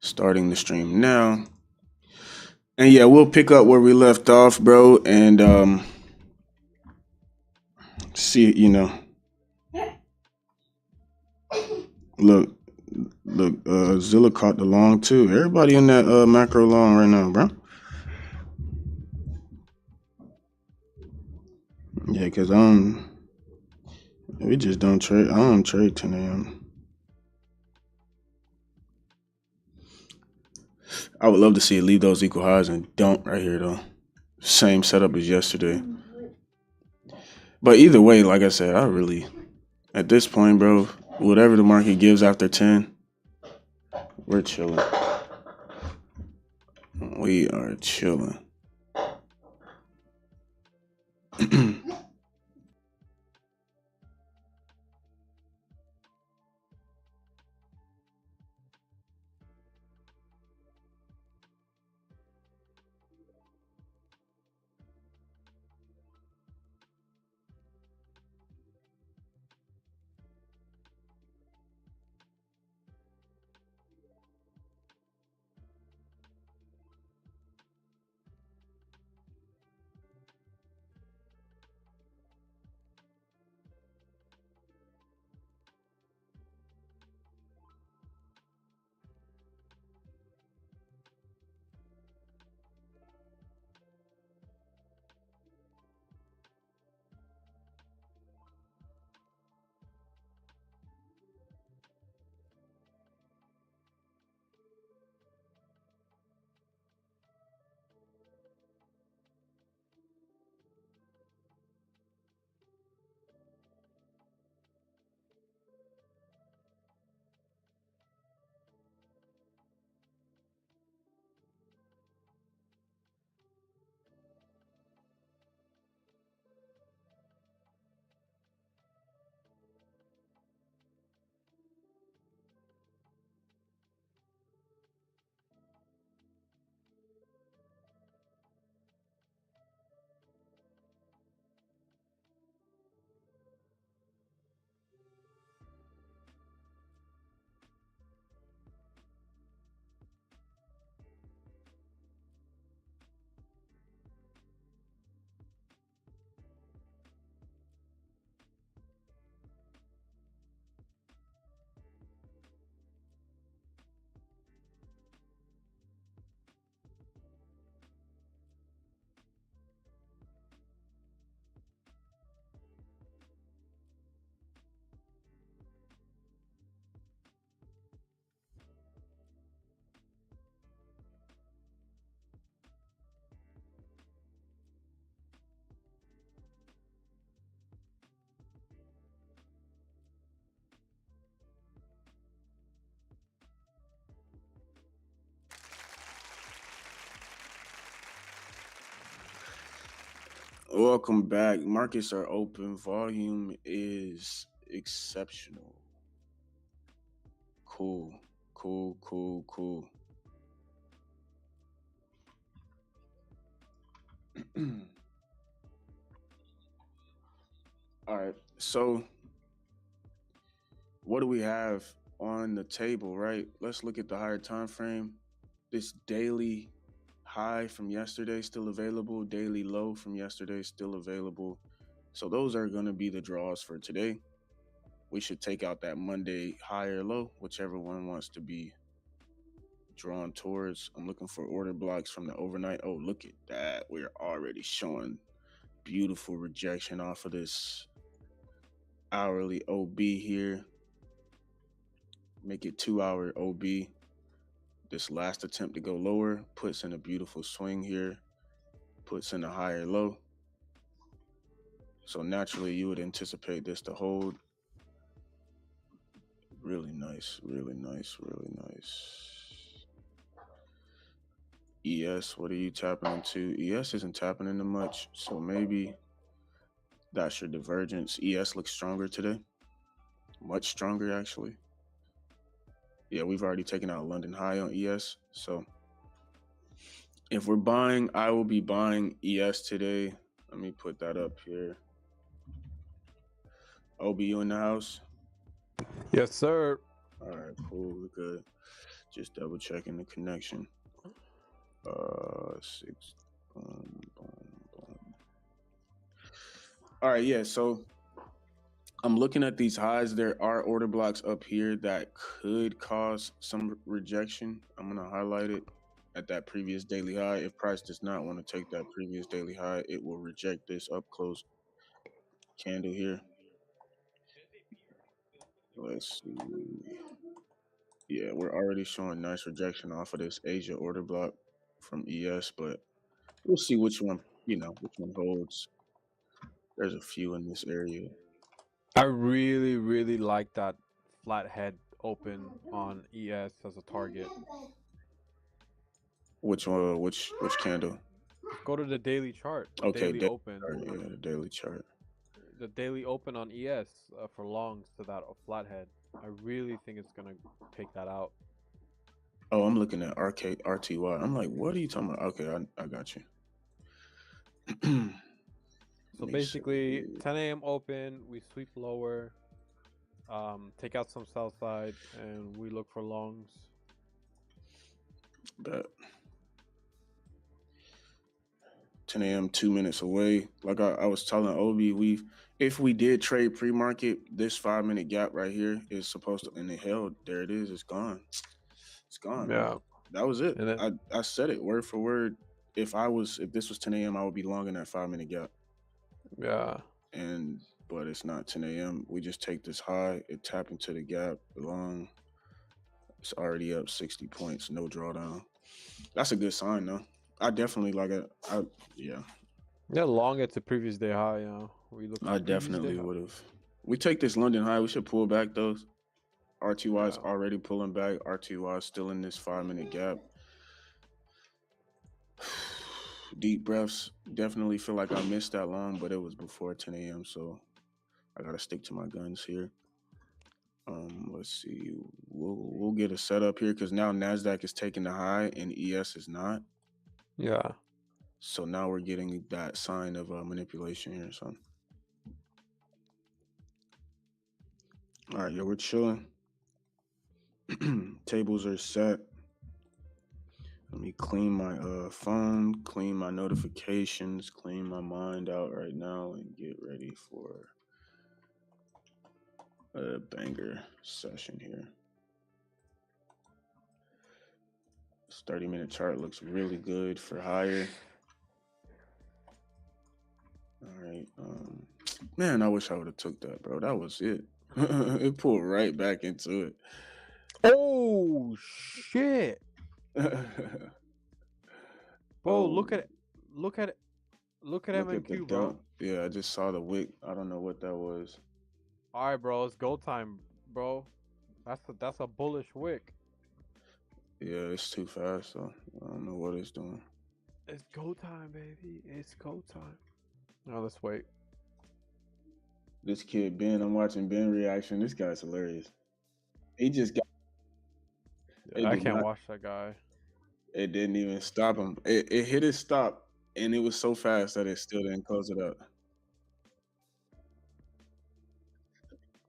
Starting the stream now. And yeah, we'll pick up where we left off, bro, and see, look, Zilla caught the long too. Everybody in that macro long right now, bro. Yeah, cause we just don't trade. I don't trade 10 a.m. I would love to see it leave those equal highs and don't right here though. Same setup as yesterday. But either way, like I said, I really at this point, bro, whatever the market gives after 10, we're chilling. We are chilling. Welcome back. Markets are open. Volume is exceptional. Cool. Cool, cool, cool. All right. So, what do we have on the table, right? Let's look at the higher time frame. This daily high from yesterday still available, daily low from yesterday still available. So those are going to be the draws for today. We should take out that Monday high or low, whichever one wants to be drawn towards. I'm looking for order blocks from the overnight. Oh, look at that. We're already showing beautiful rejection off of this hourly OB here. Make it 2 hour OB. This last attempt to go lower puts in a beautiful swing here, puts in a higher low. So naturally, you would anticipate this to hold. Really nice, really nice, really nice. ES, what are you tapping into? ES isn't tapping into much, so maybe that's your divergence. ES looks stronger today, much stronger actually. Yeah, we've already taken out London high on ES, so if we're buying, I will be buying ES today. Let me put that up here. OBU in the house. Yes, sir. All right, cool, we're good. Just double checking the connection. 6. Boom, boom, boom. All right, yeah. So I'm looking at these highs. There are order blocks up here that could cause some rejection. I'm gonna highlight it at that previous daily high. If price does not want to take that previous daily high, it will reject this up close candle here. Let's see. Yeah, we're already showing nice rejection off of this Asia order block from ES, but we'll see which one, which one holds. There's a few in this area. I really, really like that flathead open on ES as a target. Which one? Which candle? Just go to the daily chart. The Okay, daily open. chart, yeah, the daily chart. The daily open on ES for longs to that flathead. I really think it's gonna take that out. Oh, I'm looking at RTY. I'm like, what are you talking about? Okay, I got you. So basically, 10 a.m. open, we sweep lower, take out some sell side, and we look for longs. Bet. 10 a.m. 2 minutes away. Like I was telling Obi, if we did trade pre-market, this 5-minute gap right here is supposed to, and it held. There it is. It's gone. It's gone. Yeah, that was it. And then, I said it word for word. If this was 10 a.m., I would be long in that 5-minute gap. Yeah. But it's not 10 a.m. We just take this high, it tap into the gap long. It's already up 60 points, no drawdown. That's a good sign, though. I definitely like it. Yeah. Yeah, long at the previous day high. We look. I definitely would have. We take this London high. We should pull back those. RTY is already pulling back. RTY is still in this 5-minute gap. Deep breaths. Definitely feel like I missed that long, but it was before 10 a.m. So I gotta stick to my guns here. Let's see. We'll get a setup here because now Nasdaq is taking the high and ES is not. Yeah. So now we're getting that sign of manipulation here. So, all right, we're chilling. Tables are set. Let me clean my phone, clean my notifications, clean my mind out right now, and get ready for a banger session here. This 30-minute chart looks really good for higher. All right. Man, I wish I would have took that, bro. That was it. It pulled right back into it. Oh shit. Bro, look at it. Look at MNQ, bro. Yeah, I just saw the wick. I don't know what that was. All right, bro. It's go time, bro. That's a bullish wick. Yeah, it's too fast, so I don't know what it's doing. It's go time, baby. It's go time. Now let's wait. This kid Ben, I'm watching Ben reaction. This guy's hilarious. He just got. I can't watch that guy. It didn't even stop him. It hit his stop, and it was so fast that it still didn't close it up.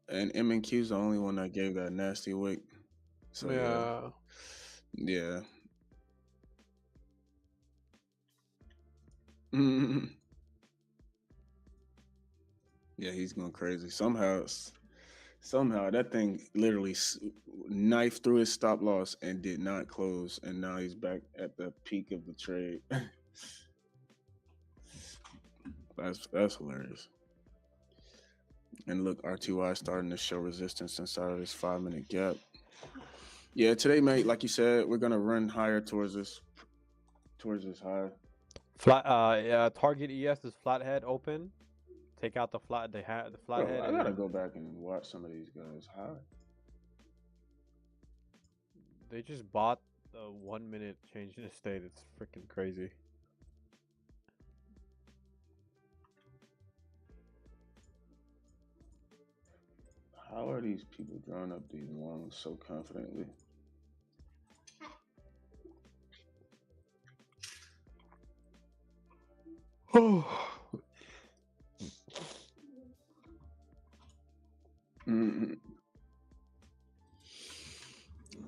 And MNQ's the only one that gave that nasty wick. So yeah. Yeah, he's going crazy. Somehow that thing literally knifed through his stop loss and did not close, and now he's back at the peak of the trade. That's hilarious. And look, RTY starting to show resistance inside of this 5-minute gap. Yeah, today, mate, like you said, we're gonna run higher towards this high. Target ES is flathead open. Take out the flathead. Bro, I gotta go back and watch some of these guys high. They just bought a 1 minute change in the state. It's freaking crazy. How are these people drawing up these longs so confidently? Oh.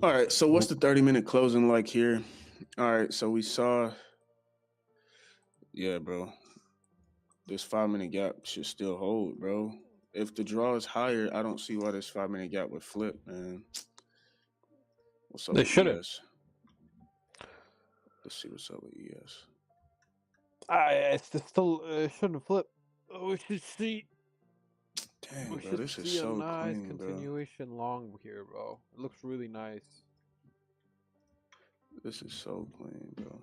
All right, so what's the 30-minute closing like here? All right, so we saw, yeah, bro, this 5-minute gap should still hold, bro. If the draw is higher, I don't see why this 5-minute gap would flip, man. What's up They with shouldn't. ES? Let's see what's up with ES. It's still shouldn't flip. We should see. Dang, We bro, should this is see a so nice clean, bro. continuation long here, bro. It looks really nice. This is so clean, bro.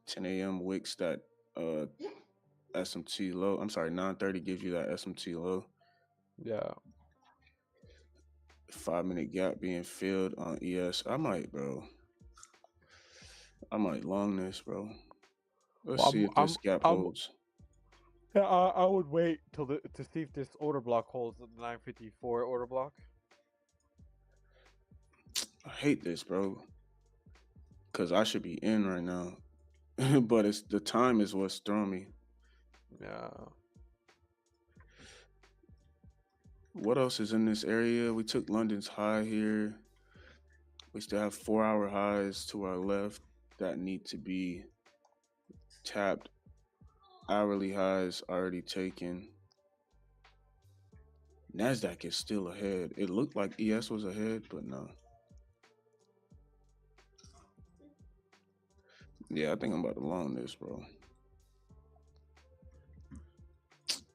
10 a.m. wicks that SMT low. I'm sorry, 9:30 gives you that SMT low. Yeah. 5-minute gap being filled on ES. I might long this, bro. Let's Well, see if this gap holds. Yeah, I would wait till to see if this order block holds the 954 order block. I hate this, bro. Cause I should be in right now, but it's the time is what's throwing me. Yeah. What else is in this area? We took London's high here. We still have 4-hour highs to our left that need to be tapped. Hourly highs already taken. NASDAQ is still ahead. It looked like ES was ahead, but no. Yeah, I think I'm about to long this, bro.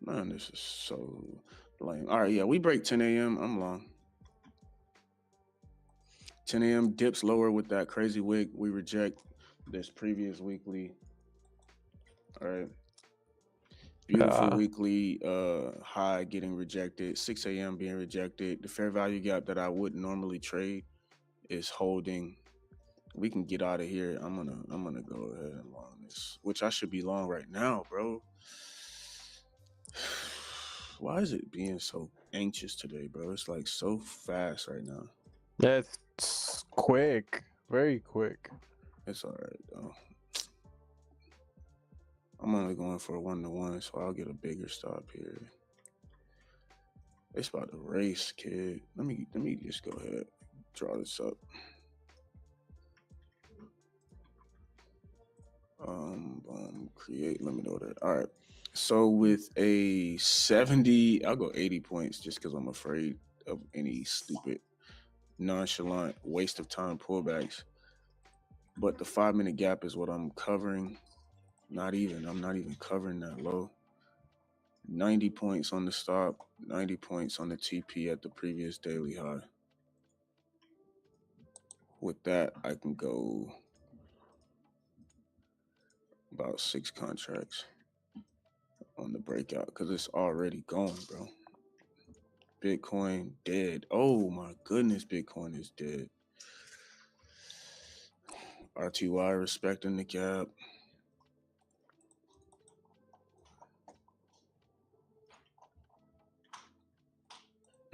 Man, this is so lame. All right, yeah, we break 10 a.m. I'm long. 10 a.m. dips lower with that crazy wick. We reject this previous weekly. All right. Beautiful weekly high getting rejected. 6 a.m. being rejected. The fair value gap that I wouldn't normally trade is holding. We can get out of here. I'm gonna go ahead and long this, which I should be long right now, bro. Why is it being so anxious today, bro? It's like so fast right now. It's quick, very quick. It's all right though. I'm only going for a 1-to-1, so I'll get a bigger stop here. It's about to race, kid. Let me just go ahead, draw this up. Create limit order. All right. So with a 70, I'll go 80 points just because I'm afraid of any stupid, nonchalant waste of time pullbacks. But the 5-minute gap is what I'm covering. I'm not even covering that low. 90 points on the stop, 90 points on the TP at the previous daily high. With that, I can go about 6 contracts on the breakout because it's already gone, bro. Bitcoin dead. Oh my goodness, Bitcoin is dead. RTY respecting the gap.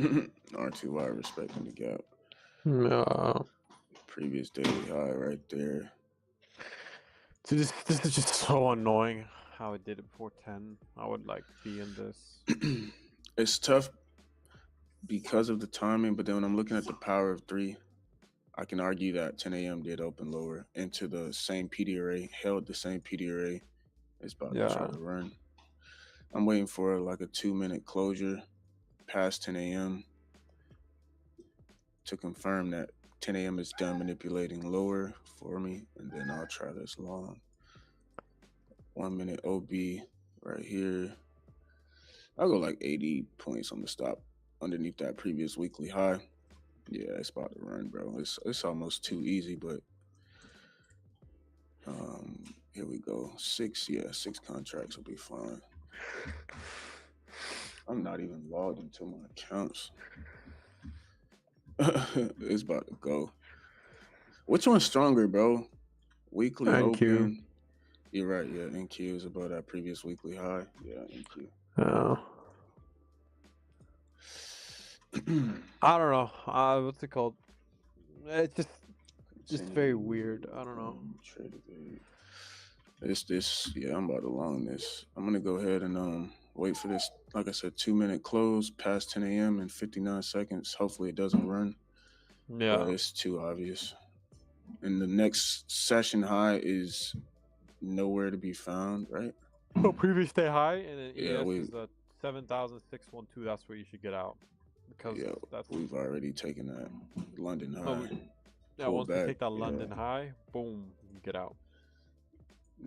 RTY respecting the gap. No. Previous daily high right there. Dude, this is just so annoying how it did it before 10. I would like to be in this. It's tough because of the timing, but then when I'm looking at the power of 3, I can argue that 10 a.m. did open lower into the same PD array, held the same PD array. It's about to try to run. I'm waiting for like a 2-minute closure past 10 a.m. to confirm that 10 a.m. is done manipulating lower for me, and then I'll try this long. 1-minute OB right here. I'll go like 80 points on the stop underneath that previous weekly high. Yeah, it's about to run, bro. It's almost too easy, but here we go. 6 contracts will be fine. I'm not even logged into my accounts. It's about to go. Which one's stronger, bro? Weekly NQ. open. You're right. Yeah, NQ is above that previous weekly high. Yeah, NQ. I don't know. What's it called? It's just very weird. I don't know. Yeah, I'm about to long this. I'm gonna go ahead and wait for this, like I said, 2-minute close past 10 a.m. in 59 seconds. Hopefully it doesn't run. Yeah. but it's too obvious. And the next session high is nowhere to be found, right? So previous day high, and then Yeah, ES is at 7,612. That's where you should get out, because yeah, that's we've already taken that London so. high. Yeah, Pull once we back. take that Yeah, London high, boom, you get out.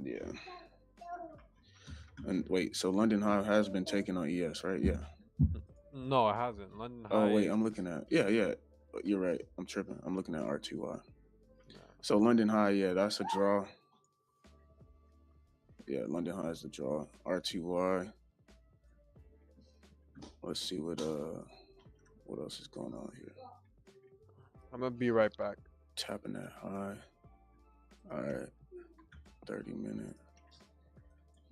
yeah. And wait, so London high has been taken on ES, right? Yeah. No, it hasn't. London Oh high wait, is I'm looking at yeah. You're right. I'm tripping. I'm looking at R2Y. yeah. So London high, yeah, that's a draw. Yeah, London high is the draw. R2Y. Let's see what else is going on here. I'm gonna be right back. Tapping that high. All right, 30-minute.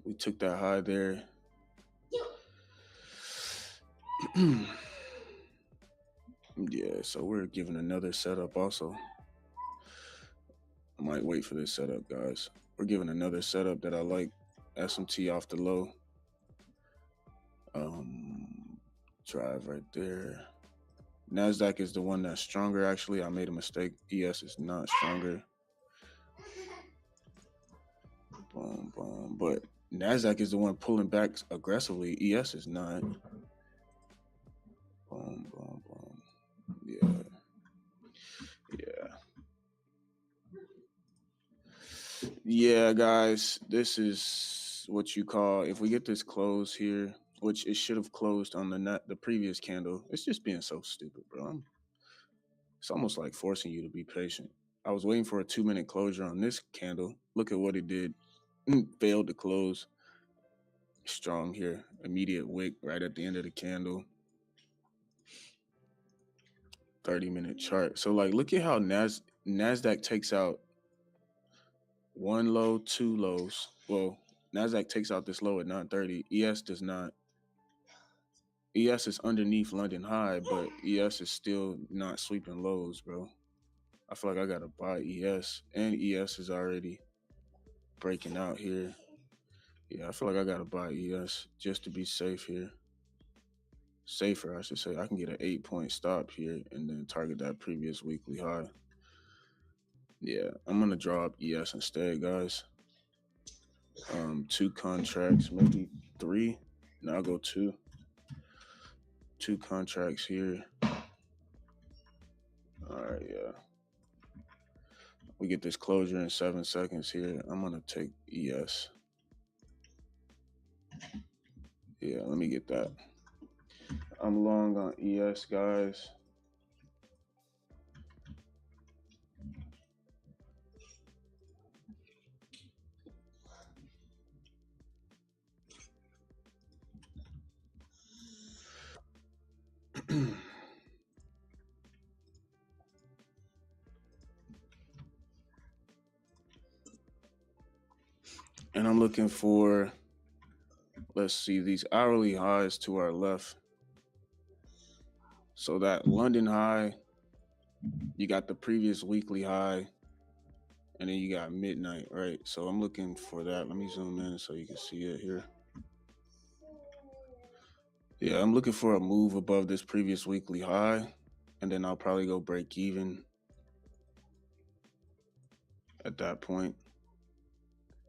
We took that high there. Yeah, so we're giving another setup also. I might wait for this setup, guys. We're giving another setup that I like. SMT off the low. Drive right there. NASDAQ is the one that's stronger, actually. I made a mistake. ES is not stronger. Boom, boom. But NASDAQ is the one pulling back aggressively. ES is not. Boom, boom, boom. Yeah. Yeah, guys. This is what you call, if we get this close here, which it should have closed on the previous candle. It's just being so stupid, bro. It's almost like forcing you to be patient. I was waiting for a 2-minute closure on this candle. Look at what it did. Failed to close. Strong here. Immediate wick right at the end of the candle. 30-minute chart. So like, look at how NASDAQ takes out one low, two lows. Well, NASDAQ takes out this low at 930. ES does not. ES is underneath London high, but ES is still not sweeping lows, bro. I feel like I gotta buy ES, and ES is already breaking out here. Yeah, I feel like I gotta buy ES just to be safe here. Safer, I should say. I can get an 8-point stop here and then target that previous weekly high. Yeah, I'm gonna draw up ES instead, guys. 2 contracts, maybe 3. No, I'll go 2. 2 contracts here. All right, yeah. We get this closure in 7 seconds here. I'm gonna take ES. Yeah, let me get that. I'm long on ES, guys. And I'm looking for, let's see, these hourly highs to our left. So that London high, you got the previous weekly high, and then you got midnight, right? So I'm looking for that. Let me zoom in so you can see it here. Yeah, I'm looking for a move above this previous weekly high, and then I'll probably go break even at that point.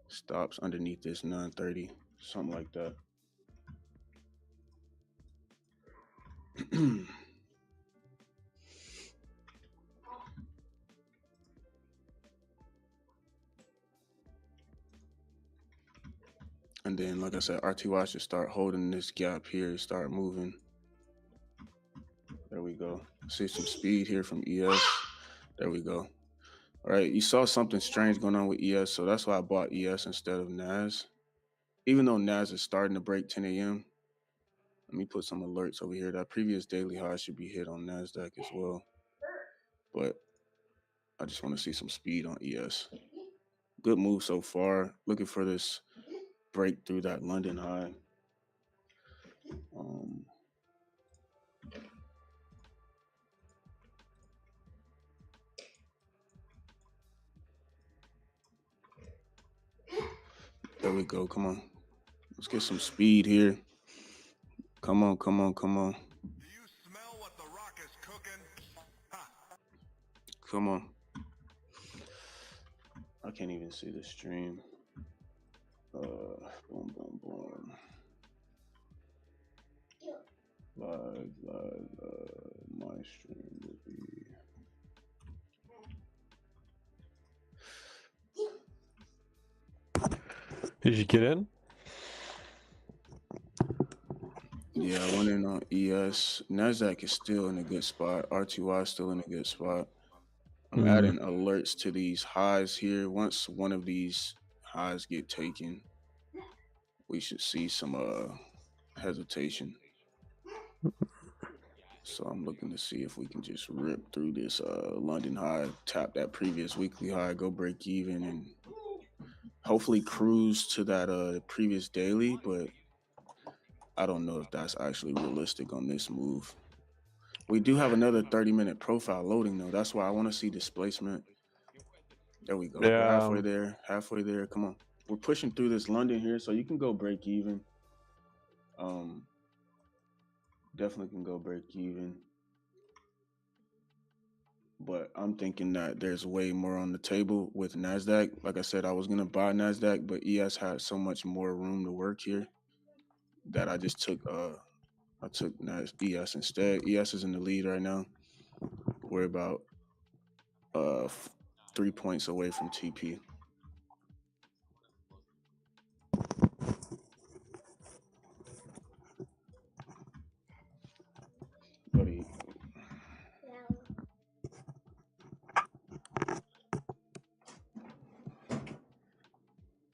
Stops underneath this 930, something like that. And then, like I said, RTY should start holding this gap here, start moving. There we go. See some speed here from ES. There we go. All right, you saw something strange going on with ES, so that's why I bought ES instead of NAS. Even though NAS is starting to break 10 a.m., let me put some alerts over here. That previous daily high should be hit on NASDAQ as well. But I just want to see some speed on ES. Good move so far. Looking for this break through that London high. There we go. Come on. Let's get some speed here. Come on, come on, come on. Do you smell what the Rock is cooking? Ha. Come on. I can't even see the stream. Boom, boom, boom. Live. My stream will be. Did you get in? Yeah, I went in on ES. NASDAQ is still in a good spot. RTY is still in a good spot. I'm adding alerts to these highs here. Once one of these highs get taken, we should see some hesitation. So I'm looking to see if we can just rip through this London high, tap that previous weekly high, go break even, and hopefully cruise to that previous daily. But I don't know if that's actually realistic on this move. We do have another 30-minute profile loading though. That's why I want to see displacement. There we go. Yeah. We're halfway there. Halfway there. Come on. We're pushing through this London here, so you can go break even. Definitely can go break even. But I'm thinking that there's way more on the table with NASDAQ. Like I said, I was gonna buy NASDAQ, but ES had so much more room to work here that I just took ES instead. ES is in the lead right now. We're about 3 points away from TP. Buddy.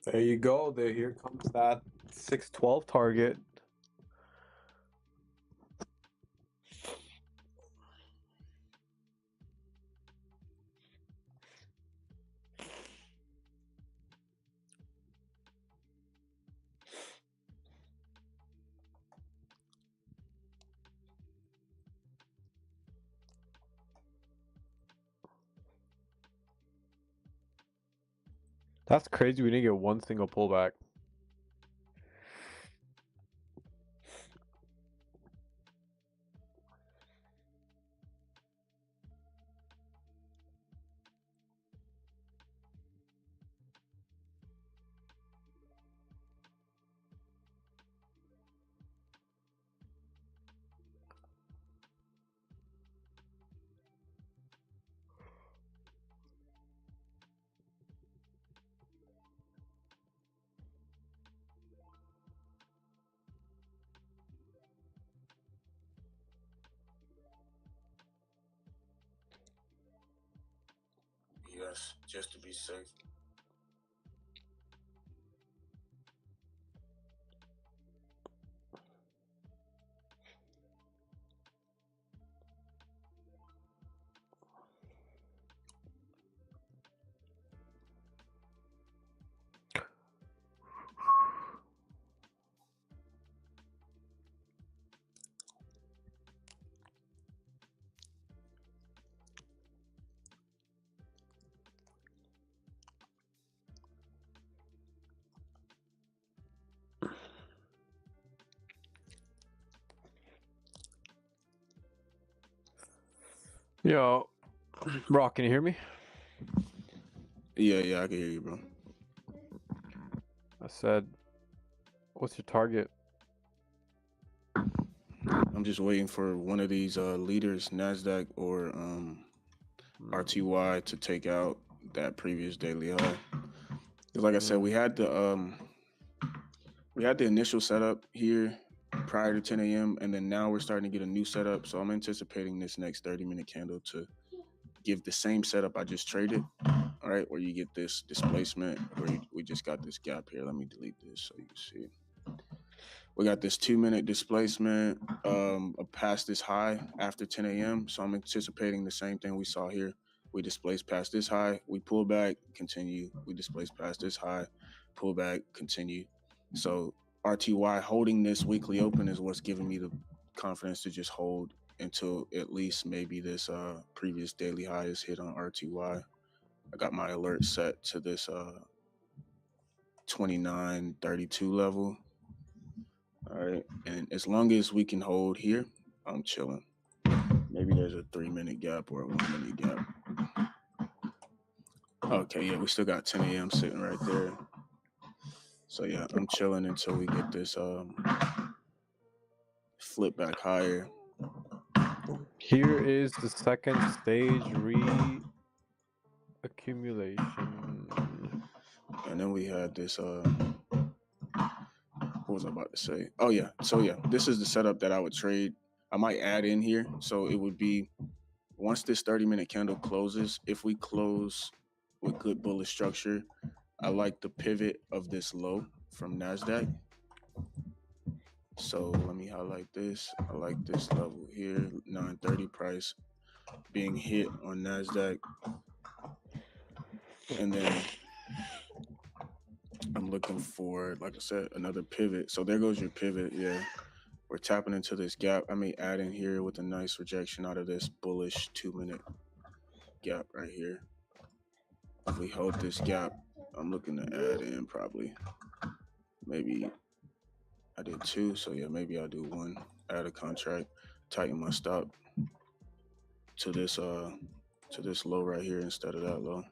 There you go. Here comes that 612 target. That's crazy. We didn't get one single pullback. Yes, just to be safe. Yo, Rock, can you hear me? Yeah, I can hear you, bro. I said, what's your target? I'm just waiting for one of these leaders, NASDAQ or RTY, to take out that previous daily high. Because like I said, we had the initial setup here prior to 10 a.m. and then now we're starting to get a new setup. So I'm anticipating this next 30-minute candle to give the same setup I just traded. All right, where you get this displacement, where we just got this gap here. Let me delete this so you can see it. We got this 2-minute displacement past this high after 10 a.m. So I'm anticipating the same thing we saw here. We displace past this high, we pull back, continue. We displace past this high, pull back, continue. So RTY holding this weekly open is what's giving me the confidence to just hold until at least maybe this previous daily high is hit on RTY. I got my alert set to this 29.32 level. All right, and as long as we can hold here, I'm chilling. Maybe there's a 3-minute gap or a 1-minute gap. Okay, yeah, we still got 10 a.m. sitting right there. So yeah, I'm chilling until we get this flip back higher. Here is the second stage accumulation. And then we had this what was I about to say? Oh yeah. So yeah, this is the setup that I would trade. I might add in here. So it would be once this 30-minute candle closes, if we close with good bullish structure, I like the pivot of this low from NASDAQ. So let me highlight this. I like this level here, 930 price being hit on NASDAQ. And then I'm looking for, like I said, another pivot. So there goes your pivot. Yeah. We're tapping into this gap. I may add in here with a nice rejection out of this bullish 2-minute gap right here. If we hold this gap, I'm looking to add in probably maybe I did 2. So yeah, maybe I'll do 1, add a contract, tighten my stop to this low right here instead of that low.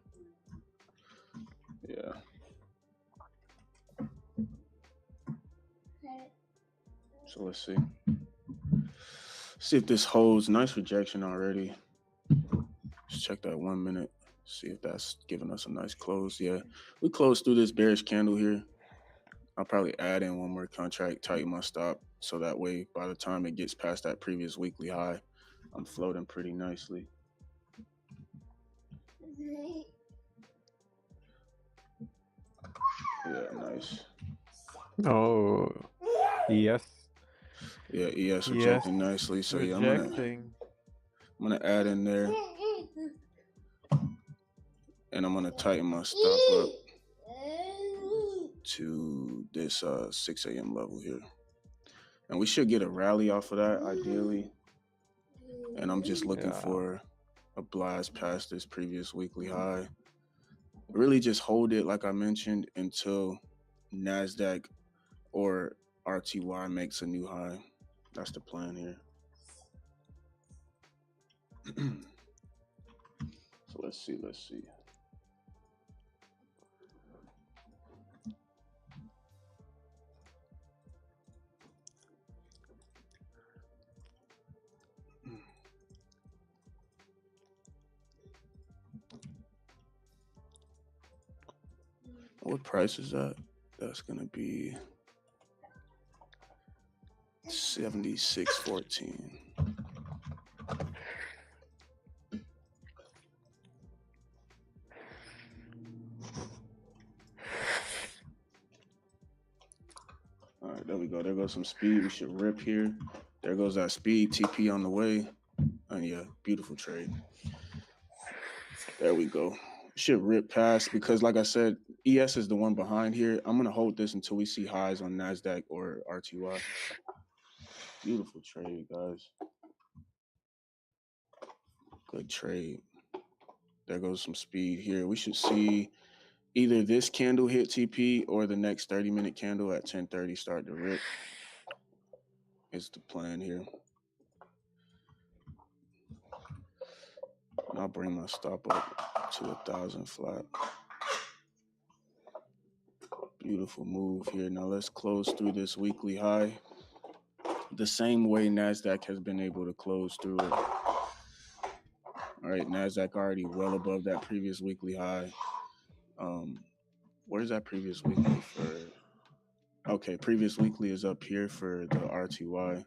Yeah. So let's see. See if this holds. Nice rejection already. Let's check that 1 minute. See if that's giving us a nice close. Yeah, we closed through this bearish candle here. I'll probably add in 1 more contract, tighten my stop, so that way by the time it gets past that previous weekly high, I'm floating pretty nicely. Yeah, nice. Oh, yes. Yeah, ES rejecting nicely. So yeah, I'm gonna add in there, and I'm gonna tighten my stop up to this 6 a.m. level here. And we should get a rally off of that, ideally. And I'm just looking for a blast past this previous weekly high. Really just hold it, like I mentioned, until NASDAQ or RTY makes a new high. That's the plan here. So let's see. What price is that? That's gonna be 76.14. All right, there we go. There goes some speed. We should rip here. There goes that speed. TP on the way. And yeah, beautiful trade. There we go. Should rip past because, like I said, ES is the one behind here. I'm gonna hold this until we see highs on NASDAQ or RTY. Beautiful trade, guys. Good trade. There goes some speed here. We should see either this candle hit TP or the next 30-minute candle at 10:30 start to rip. Is the plan here. And I'll bring my stop up to 1,000 flat. Beautiful move here. Now let's close through this weekly high the same way NASDAQ has been able to close through it. All right, NASDAQ already well above that previous weekly high. Where's that previous weekly for? Okay, previous weekly is up here for the RTY.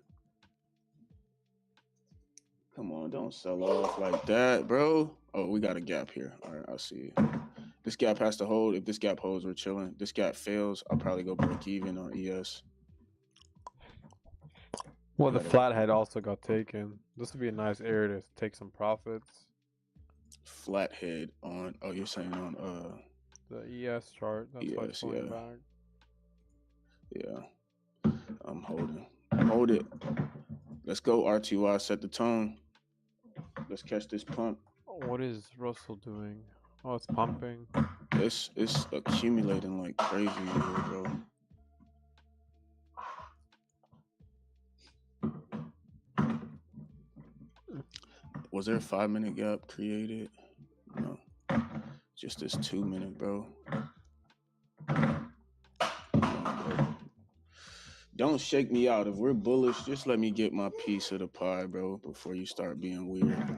Come on, don't sell off like that, bro. Oh, we got a gap here. All right, I'll see. This gap has to hold. If this gap holds, we're chilling. This gap fails, I'll probably go break even on ES. Well, the flathead also got taken. This would be a nice area to take some profits. Flathead on, oh, you're saying on the ES chart. That's why it's going back. Yeah. I'm holding. Hold it. Let's go, RTY. Set the tone. Let's catch this pump. What is Russell doing? Oh, it's pumping. It's accumulating like crazy here, bro. Was there a 5 minute gap created? No. Just this 2 minute, bro. Don't shake me out. If we're bullish, just let me get my piece of the pie, bro, before you start being weird.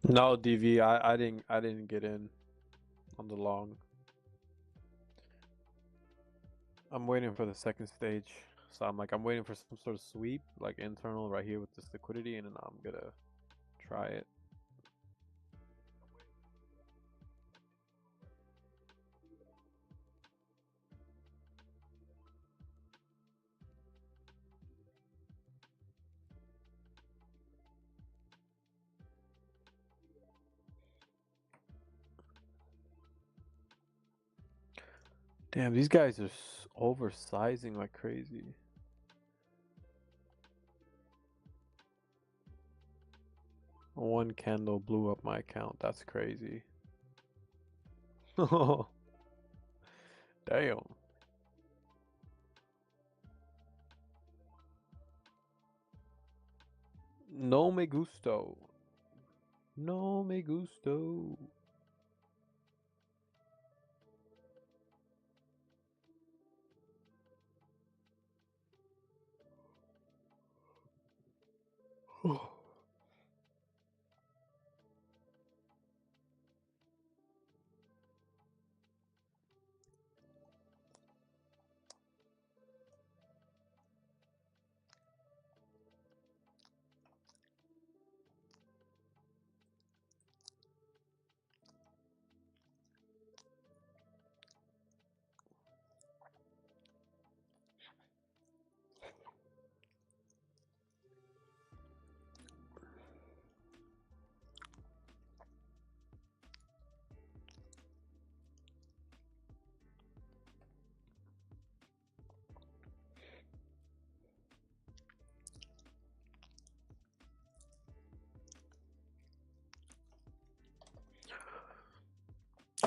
No, DV, I didn't get in on the long. I'm waiting for the second stage. So I'm waiting for some sort of sweep, like internal right here with this liquidity, and then I'm gonna try it. Damn, these guys are oversizing like crazy. One candle blew up my account. That's crazy. Damn. No me gusto. No me gusto.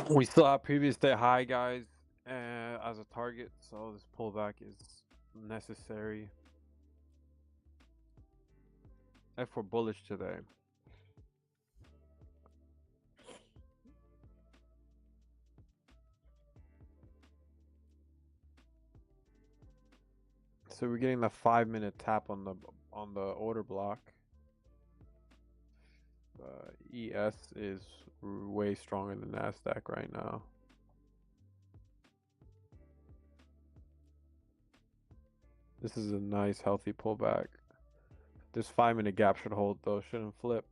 We still have previous day high, guys, as a target, so this pullback is necessary if we're bullish today. So we're getting the 5-minute tap on the order block. ES is way stronger than NASDAQ right now. This is a nice healthy pullback. This 5-minute gap should hold though, shouldn't flip.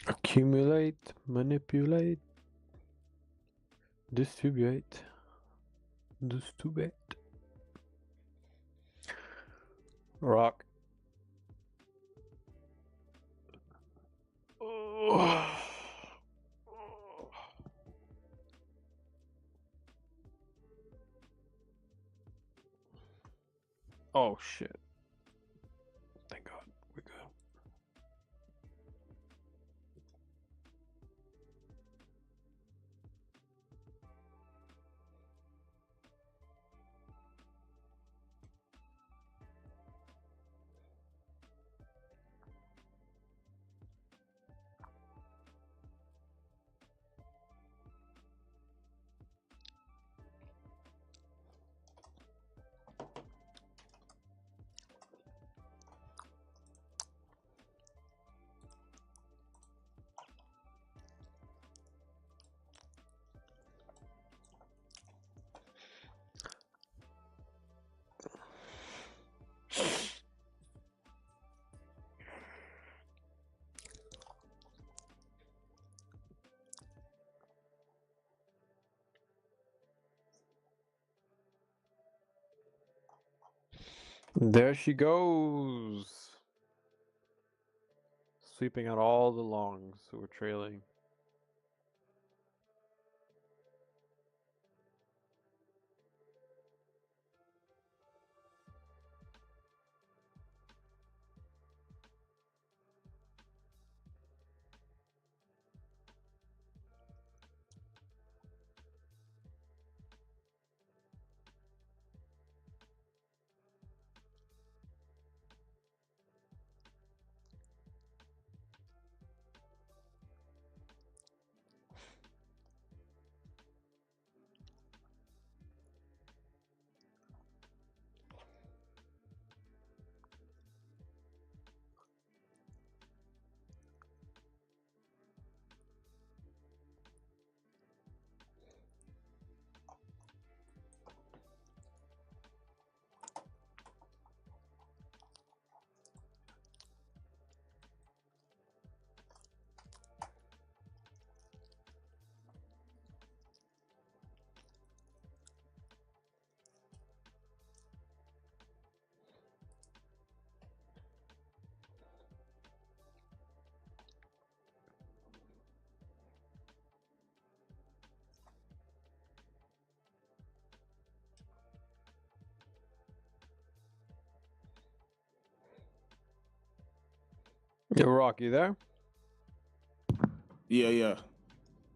Accumulate, manipulate, distribute, rock. Oh shit. Thank God. We're good. There she goes. Sweeping out all the longs who were trailing. Yo, Rock, you there? Yeah.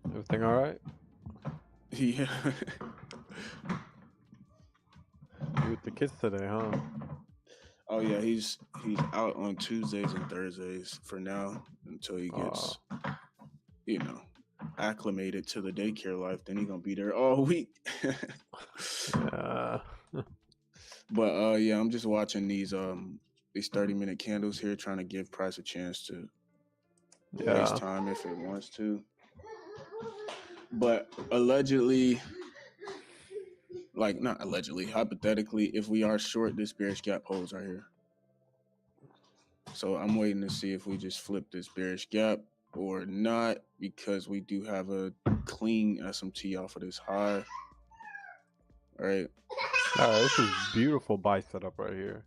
Everything all right? Yeah. You with the kids today, huh? Oh yeah, he's out on Tuesdays and Thursdays for now until he gets, acclimated to the daycare life. Then he's gonna be there all week. Yeah. But yeah, I'm just watching these 30-minute candles here, trying to give Price a chance to waste time if it wants to. But allegedly, like not allegedly, hypothetically, if we are short, this bearish gap holds right here. So I'm waiting to see if we just flip this bearish gap or not, because we do have a clean SMT off of this high. All right. This is beautiful buy setup right here.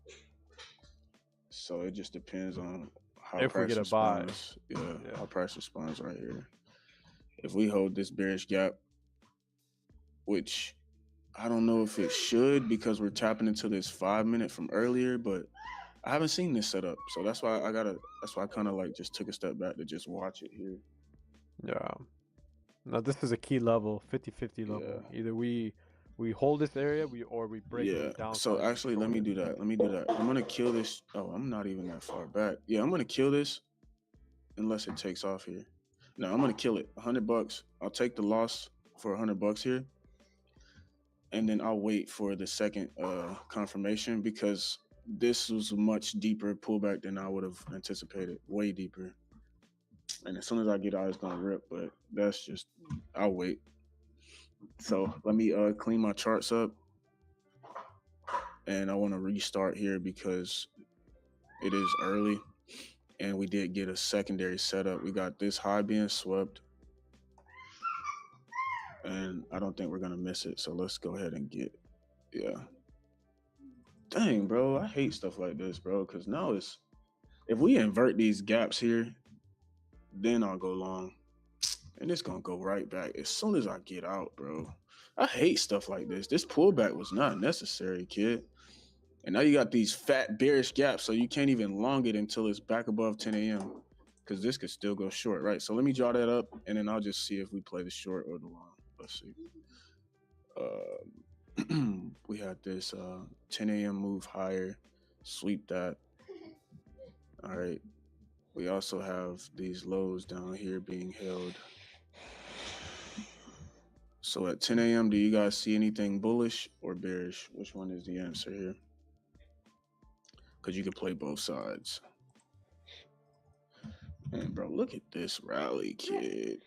So it just depends on how if price we get a responds. buy. Yeah, how price responds right here. If we hold this bearish gap, which I don't know if it should, because we're tapping into this 5 minute from earlier, but I haven't seen this setup. So that's why I kind of like just took a step back to just watch it here. Yeah. Now this is a key level, 50-50 level. Yeah. Either we hold this area, or we break it down. So actually, let me do that. I'm gonna kill this. Oh, I'm not even that far back. Yeah, I'm gonna kill this unless it takes off here. No, I'm gonna kill it. $100. I'll take the loss for $100 here, and then I'll wait for the second confirmation, because this was a much deeper pullback than I would have anticipated. Way deeper. And as soon as I get out, it's gonna rip. But that's just, I'll wait. So let me clean my charts up, and I want to restart here because it is early, and we did get a secondary setup. We got this high being swept, and I don't think we're gonna miss it. So let's go ahead and get, Dang, bro, I hate stuff like this, bro, because now it's, if we invert these gaps here, then I'll go long, and it's gonna go right back as soon as I get out, bro. I hate stuff like this. This pullback was not necessary, kid. And now you got these fat bearish gaps, so you can't even long it until it's back above 10 a.m. because this could still go short, right? So let me draw that up, and then I'll just see if we play the short or the long. Let's see. We had this 10 a.m. move higher, sweep that. All right. We also have these lows down here being held. So at 10 a.m., do you guys see anything bullish or bearish? Which one is the answer here? Because you can play both sides. And bro, look at this rally, kid.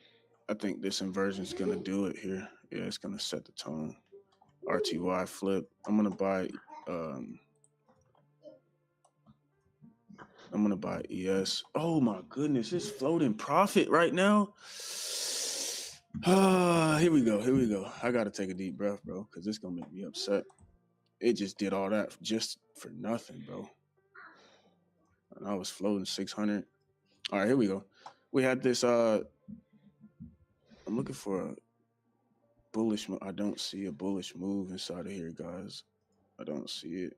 I think this inversion is going to do it here. Yeah, it's going to set the tone. RTY flip. I'm going to buy ES. Oh my goodness, it's floating profit right now. Here we go. I got to take a deep breath, bro, because it's going to make me upset. it just did all that just for nothing, bro. And I was floating 600. All right, here we go. We had this. I'm looking for a bullish. I don't see a bullish move inside of here, guys. I don't see it.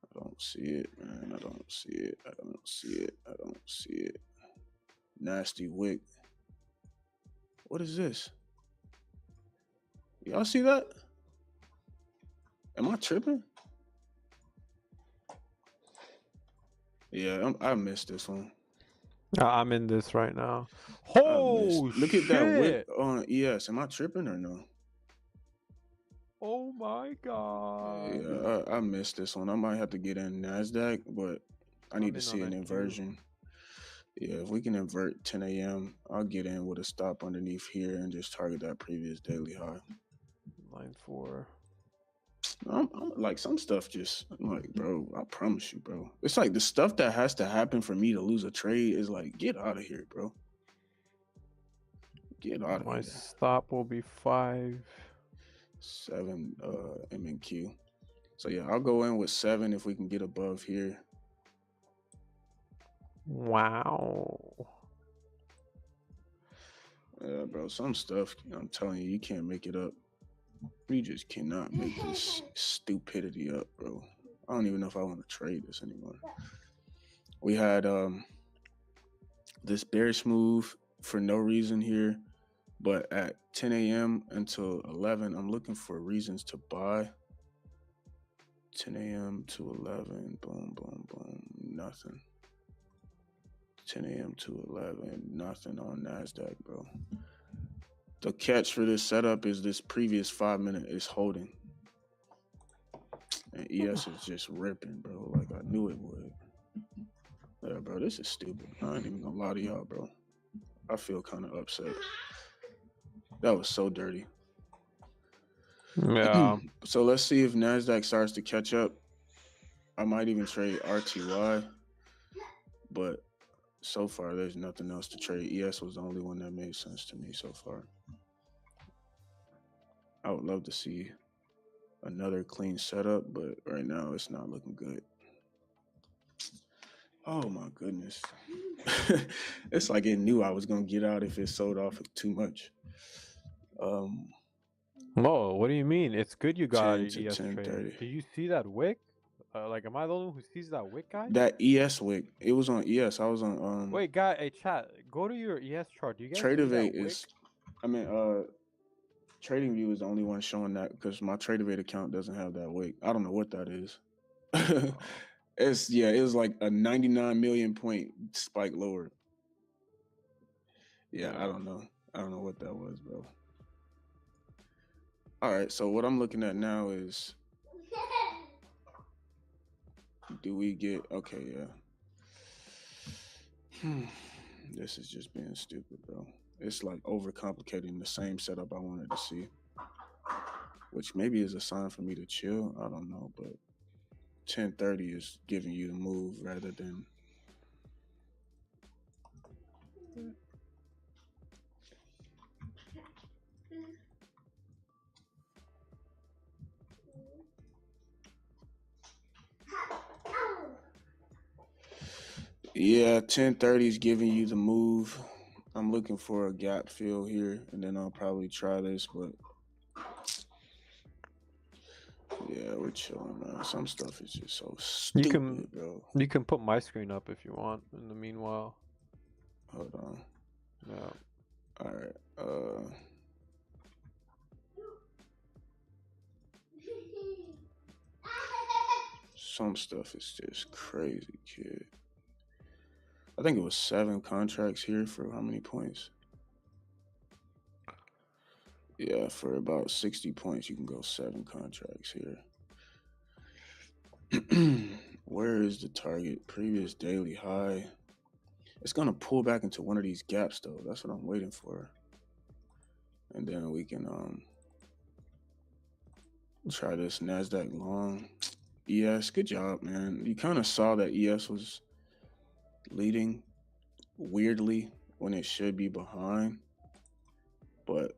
I don't see it, man. I don't see it. I don't see it. I don't see it. Nasty wick. What is this? Y'all see that? Am I tripping? Yeah, I missed this one. I'm in this right now. Oh, Look shit. at that wick on ES. Am I tripping or no? Oh my god. Yeah, I missed this one. I might have to get in NASDAQ, but I need to see an inversion. Yeah, if we can invert 10 a.m., I'll get in with a stop underneath here and just target that previous daily high. 9-4. I'm like, some stuff just, I'm like, bro, I promise you, bro. It's like the stuff that has to happen for me to lose a trade is like, get out of here, bro. Get out of here. My stop will be 5. 7 MNQ. So yeah, I'll go in with 7 if we can get above here. Wow. Yeah, bro, some stuff, I'm telling you, you can't make it up. You just cannot make this stupidity up, bro. I don't even know if I want to trade this anymore. We had this bearish move for no reason here, but at 10 a.m. until 11, I'm looking for reasons to buy. 10 a.m. to 11, boom, boom, boom, nothing. 10 a.m. to 11, nothing on NASDAQ, bro. The catch for this setup is this previous 5 minute is holding. And ES is just ripping, bro, like I knew it would. Yeah, bro, this is stupid. I ain't even gonna lie to y'all, bro. I feel kind of upset. That was so dirty. Yeah. So let's see if NASDAQ starts to catch up. I might even trade RTY, but so far there's nothing else to trade. ES was the only one that made sense to me so far. I would love to see another clean setup, but right now it's not looking good. Oh my goodness. It's like it knew I was gonna get out if it sold off too much. Whoa, what do you mean? It's good you got 10 to ES 10:30. trade. Do you see that wick? Like, am I the only one who sees that wick, guy? That ES wick, it was on ES. I was on Wait, guy, hey chat, go to your ES chart. Do you guys see TradeAvate that wick? is, I mean, TradingView is the only one showing that because my TradeAvate account doesn't have that wick. I don't know what that is. It was like a 99 million point spike lower. Yeah, I don't know. I don't know what that was, bro. All right, so what I'm looking at now is, do we get, okay, yeah. This is just being stupid, bro. It's like overcomplicating the same setup I wanted to see, which maybe is a sign for me to chill. I don't know, but 10:30 is giving you the move rather than. Yeah, 10:30 is giving you the move. I'm looking for a gap fill here, and then I'll probably try this, but yeah, we're chilling, man. Some stuff is just so stupid, bro. You can put my screen up if you want in the meanwhile. Hold on. Yeah. All right. Some stuff is just crazy, kid. I think it was 7 contracts here for how many points? Yeah, for about 60 points, you can go 7 contracts here. Where is the target? Previous daily high. It's going to pull back into one of these gaps, though. That's what I'm waiting for. And then we can try this NASDAQ long. ES, good job, man. You kind of saw that ES was leading weirdly when it should be behind. But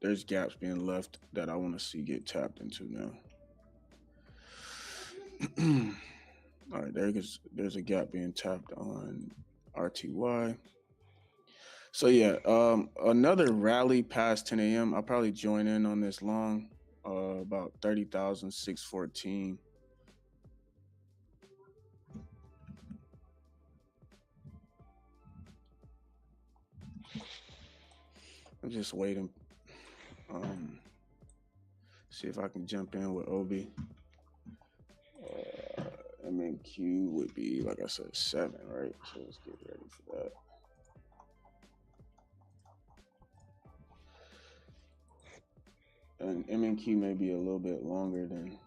there's gaps being left that I want to see get tapped into now. All right, there's a gap being tapped on RTY. So yeah, another rally past 10 a.m. I'll probably join in on this long, about 30,614. I'm just waiting. See if I can jump in with Obi. MNQ would be, like I said, 7, right? So let's get ready for that. And MNQ may be a little bit longer than.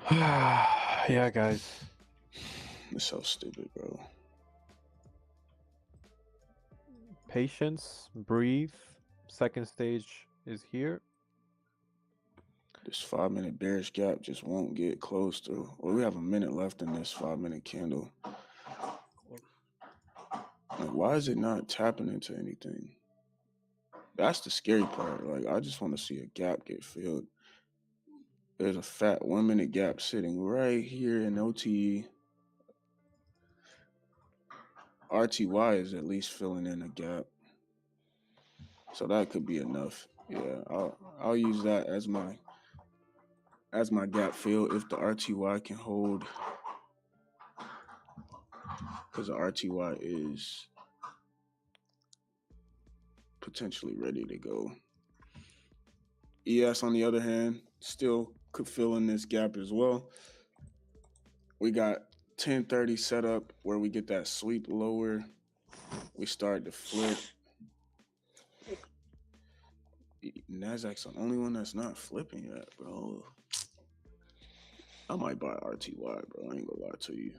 Yeah, guys. It's so stupid, bro. Patience, breathe. Second stage is here. This 5-minute bearish gap just won't get close to. Well, we have a minute left in this 5-minute candle. Like, why is it not tapping into anything? That's the scary part. Like, I just want to see a gap get filled. There's a fat 1-minute gap sitting right here in OTE. RTY is at least filling in a gap. So that could be enough. Yeah, I'll use that as my gap fill if the RTY can hold, because the RTY is potentially ready to go. ES, on the other hand, still could fill in this gap as well. We got 1030 set up where we get that sweep lower. We start to flip. Nasdaq's the only one that's not flipping yet, bro. I might buy RTY, bro. I ain't gonna lie to you.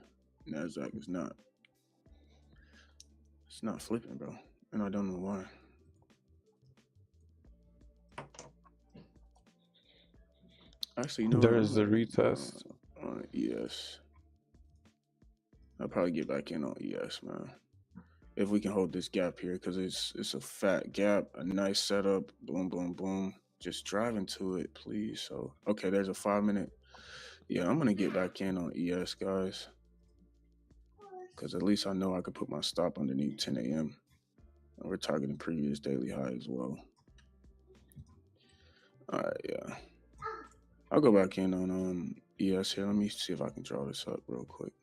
Nasdaq is not. It's not flipping, bro. And I don't know why. Actually, no. There is a retest. ES. I'll probably get back in on ES, man. If we can hold this gap here, because it's a fat gap, a nice setup. Boom, boom, boom. Just driving to it, please. So, okay, there's a 5-minute. Yeah, I'm gonna get back in on ES, guys, because at least I know I could put my stop underneath 10 a.m. And we're targeting previous daily high as well. All right, yeah. I'll go back in on ES here. Let me see if I can draw this up real quick.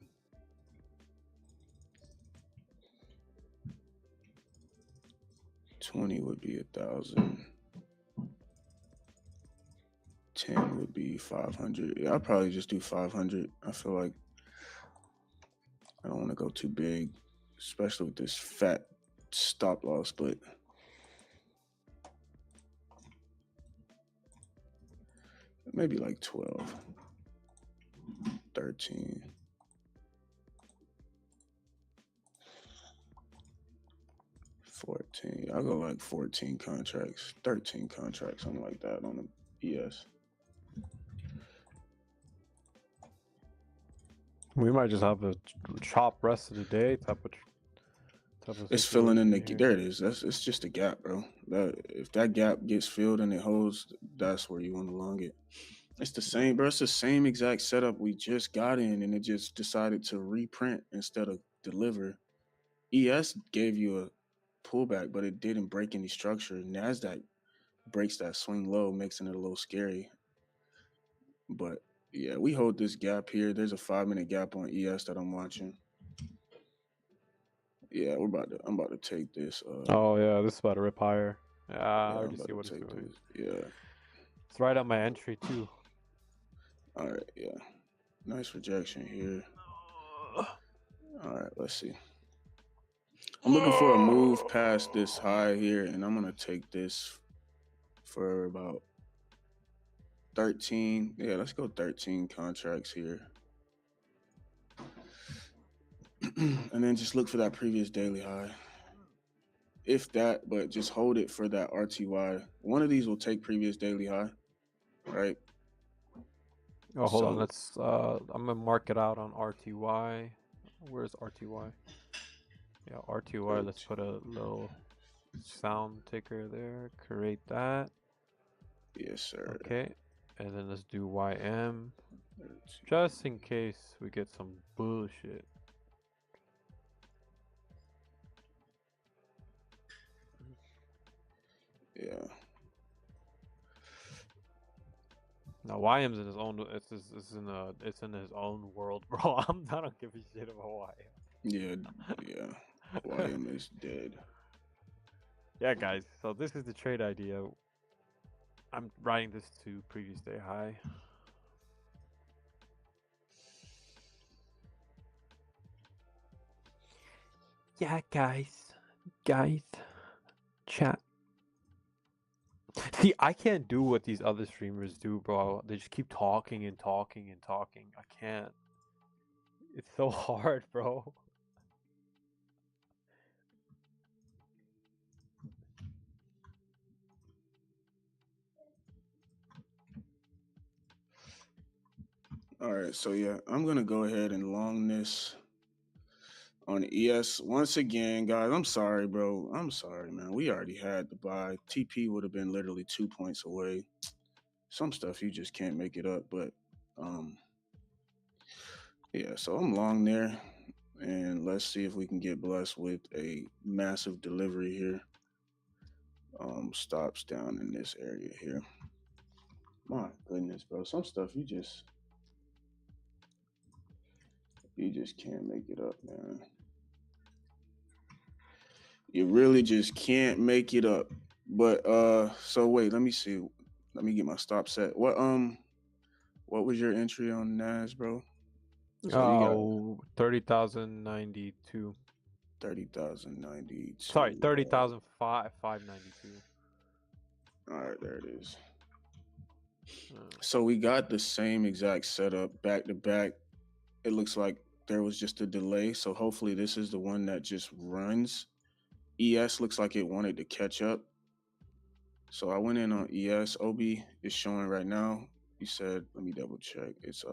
$20 would be 1,000. 10 would be 500. Yeah, I'll probably just do 500. I feel like I don't want to go too big, especially with this fat stop loss, but maybe like 12, 13. I'll go like 14 contracts, 13 contracts, something like that on the ES. We might just have a chop rest of the day type of it's filling in the here. there it is. It's just a gap, bro. If that gap gets filled and it holds, that's where you want to long it. It's the same, bro. It's the same exact setup we just got in, and it just decided to reprint instead of deliver. ES gave you a pullback, but it didn't break any structure. NASDAQ breaks that swing low, making it a little scary. But yeah, we hold this gap here. There's a 5-minute gap on ES that I'm watching. Yeah, I'm about to take this. Oh yeah, this is about to rip higher. Yeah, I already see what it's doing. This. Yeah, it's right on my entry too. All right, yeah, nice rejection here. All right, let's see. I'm looking for a move past this high here, and I'm gonna take this for about 13. Yeah, let's go 13 contracts here. And then just look for that previous daily high. If that, but just hold it for that RTY. One of these will take previous daily high, right? Oh, hold on. Let's. I'm gonna mark it out on RTY. Where's RTY? Yeah, RTY. Let's put a little sound ticker there. Create that. Yes, sir. Okay. And then let's do YM. 13. Just in case we get some bullshit. Yeah. Now YM's in his own. It's in his own world, bro. I don't give a shit about Yeah. Yeah. YM. YM is dead. Yeah, guys. So this is the trade idea. I'm writing this to previous day high. Yeah, guys. Chat. See, I can't do what these other streamers do, bro. They just keep talking and talking and talking. I can't. It's so hard, bro. All right. So, yeah, I'm going to go ahead and long this on ES once again, guys. I'm sorry, bro. I'm sorry, man. We already had the buy. TP would have been literally 2 points away. Some stuff you just can't make it up, but yeah, so I'm long there, and let's see if we can get blessed with a massive delivery here. Stops down in this area here. My goodness, bro. Some stuff you just can't make it up, man. You really just can't make it up. But so wait, let me see. Let me get my stop set. What was your entry on NAS, bro? So you got 30,092. 30,092. Sorry, 30,592. All right, there it is. So we got the same exact setup back to back. It looks like there was just a delay. So hopefully this is the one that just runs. ES looks like it wanted to catch up. So I went in on ES. OB is showing right now. You said, let me double check. It's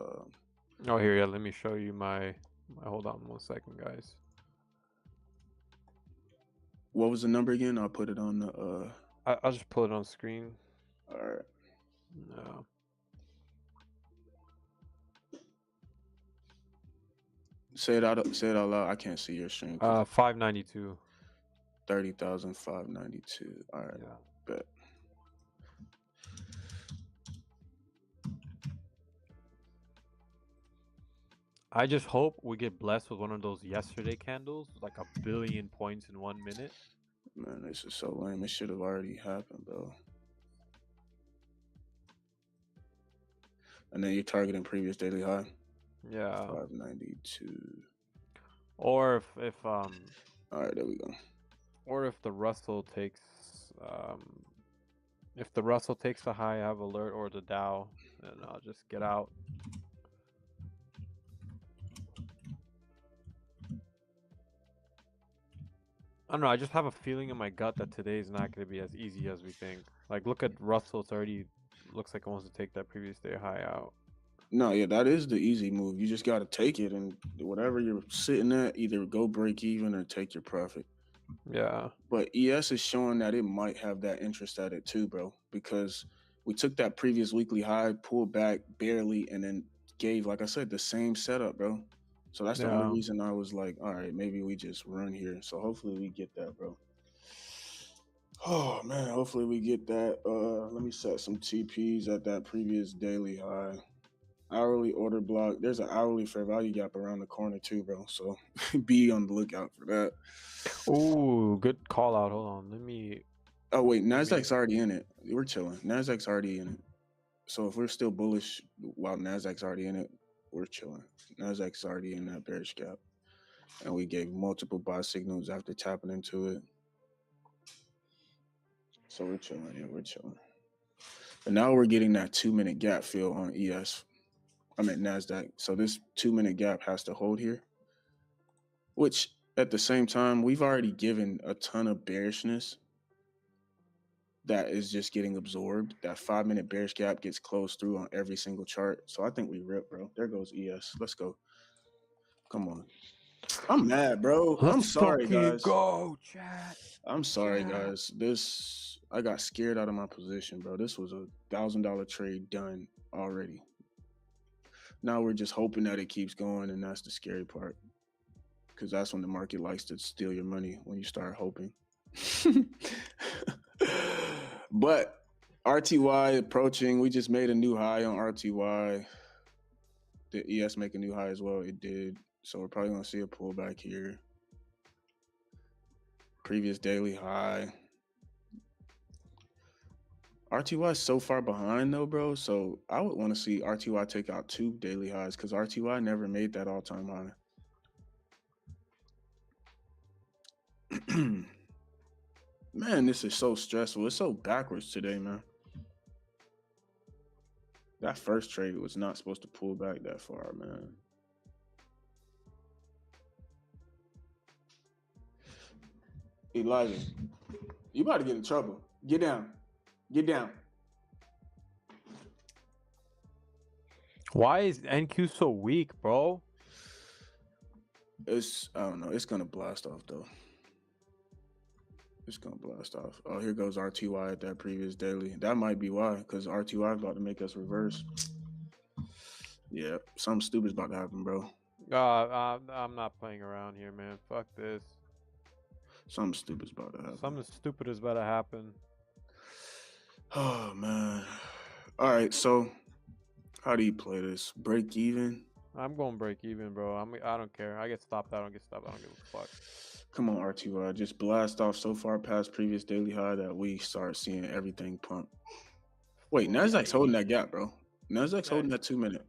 Oh, here, yeah. Let me show you my. Hold on 1 second, guys. What was the number again? I'll put it on the. I'll just pull it on screen. All right. No. Say it out loud. I can't see your stream. 592. 30,592. All right. Yeah. Bet. I just hope we get blessed with one of those yesterday candles, like 1 billion points in 1 minute. Man, this is so lame. It should have already happened, bro. And then you're targeting previous daily high. Yeah. 592. Or if All right, there we go. Or if the Russell takes the high, I have alert, or the Dow, and I'll just get out. I don't know. I just have a feeling in my gut that today is not going to be as easy as we think. Like, look at Russell. It's already looks like it wants to take that previous day high out. No, yeah, that is the easy move. You just got to take it, and whatever you're sitting at, either go break even or take your profit. Yeah. But ES is showing that it might have that interest at it too, bro, because we took that previous weekly high, pulled back barely, and then gave, like I said, the same setup, bro. So that's the only reason I was like, all right, maybe we just run here. So hopefully we get that, bro. Oh man, hopefully we get that. Let me set some TPs at that previous daily high. Hourly order block. There's an hourly fair value gap around the corner too, bro. So be on the lookout for that. Ooh, good call out. Hold on. Let me. Oh wait, Nasdaq's already in it. We're chilling. Nasdaq's already in it. So if we're still bullish while Nasdaq's already in it, we're chilling. Nasdaq's already in that bearish gap, and we gave multiple buy signals after tapping into it. So we're chilling. Yeah, we're chilling. But now we're getting that 2-minute gap fill on ES. I'm at Nasdaq. So this 2-minute gap has to hold here, which at the same time, we've already given a ton of bearishness that is just getting absorbed. That 5-minute bearish gap gets closed through on every single chart. So I think we rip, bro. There goes ES. Let's go. Come on. I'm mad, bro. I'm Let's sorry, fucking guys. go, chat. I'm sorry, Chat. guys. This I got scared out of my position, bro. This was $1,000 trade done already. Now we're just hoping that it keeps going, and that's the scary part. Because that's when the market likes to steal your money when you start hoping. But RTY approaching. We just made a new high on RTY. Did ES make a new high as well? It did. So we're probably gonna see a pullback here. Previous daily high. RTY is so far behind though, bro. So I would want to see RTY take out 2 daily highs because RTY never made that all-time high. Man, this is so stressful. It's so backwards today, man. That first trade was not supposed to pull back that far, man. Elijah, you about to get in trouble. Get down. Get down. Why is NQ so weak, bro? I don't know. It's gonna blast off though. It's gonna blast off. Oh, here goes RTY at that previous daily. That might be why, because RTY is about to make us reverse. Yeah, something stupid's about to happen, bro. I'm not playing around here, man. Fuck this. Something stupid's about to happen. Something stupid is about to happen. Oh man. All right, so how do you play this? Break even? I'm going break even, bro. I don't care. I get stopped. I don't get stopped. I don't give a fuck. Come on, RTY. Just blast off so far past previous daily high that we start seeing everything pump. Wait, Nasdaq's holding that gap, bro. Nasdaq's holding that 2 minute.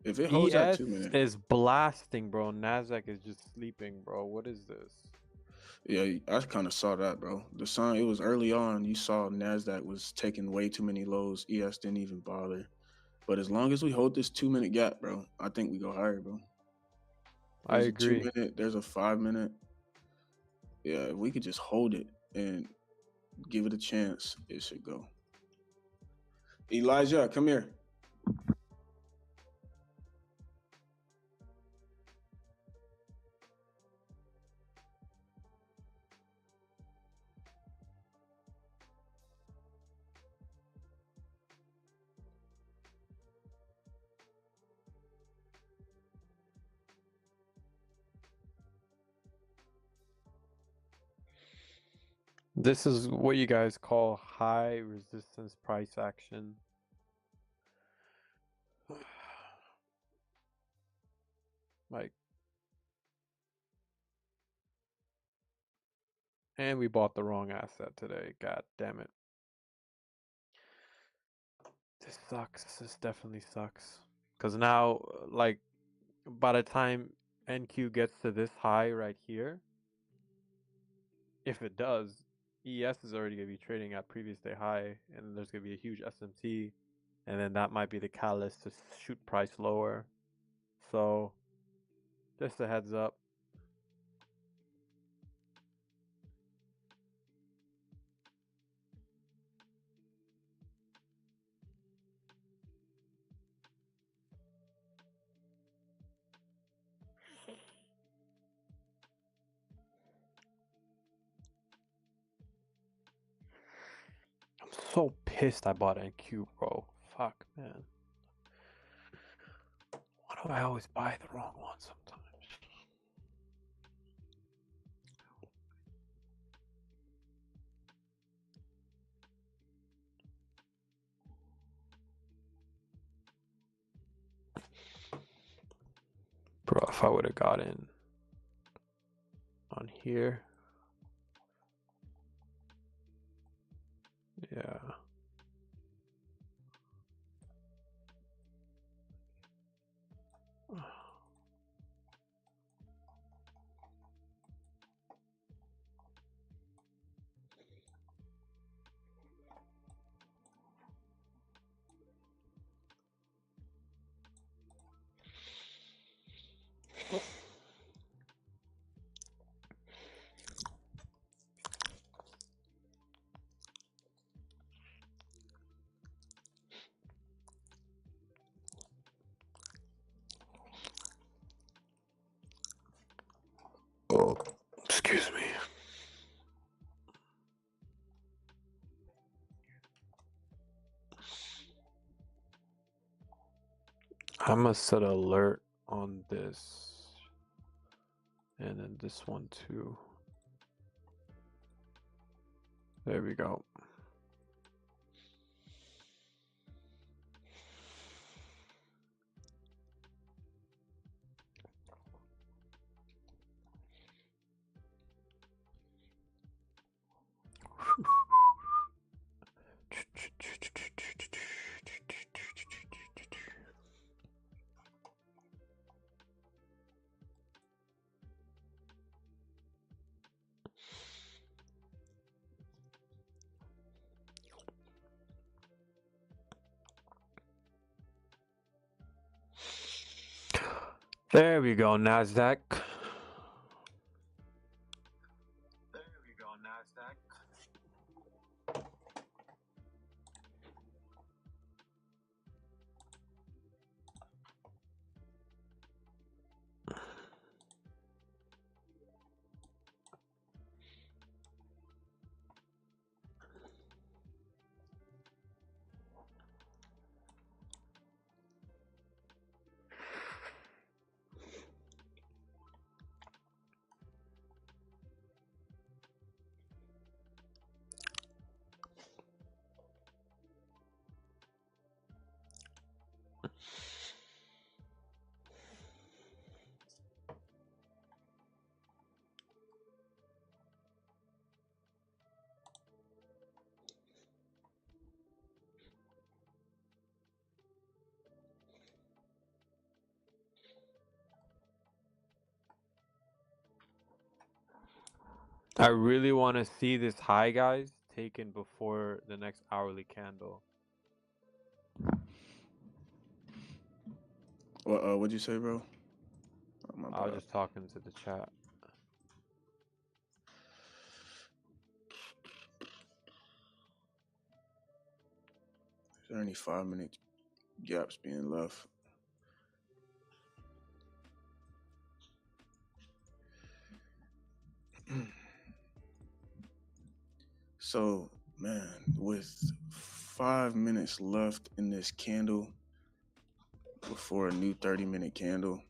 If it holds that 2 minute, is blasting, bro. Nasdaq is just sleeping, bro. What is this? Yeah, I kind of saw that, bro. The sign, it was early on. You saw Nasdaq was taking way too many lows. ES didn't even bother. But as long as we hold this 2 minute gap, bro, I think we go higher, bro. There's I agree. A 2 minute. There's a 5 minute. Yeah, if we could just hold it and give it a chance, it should go. Elijah, come here. This is what you guys call high resistance price action. Like, and we bought the wrong asset today. God damn it. This sucks. This definitely sucks. Because now, like, by the time NQ gets to this high right here, if it does, ES is already going to be trading at previous day high, and there's going to be a huge SMT, and then that might be the catalyst to shoot price lower. So, just a heads up. I'm so pissed I bought NQ, bro. Fuck, man. Why do I always buy the wrong one sometimes? Bro, if I would have got in on here. Yeah. I'm gonna set an alert on this, and then this one too. There we go. There we go, NASDAQ. I really want to see this high, guys, taken before the next hourly candle. What'd you say, bro? Oh, my I was bad. just talking to the chat. 5-minute gaps being left. So, man, with 5 minutes left in this candle before a new 30-minute candle,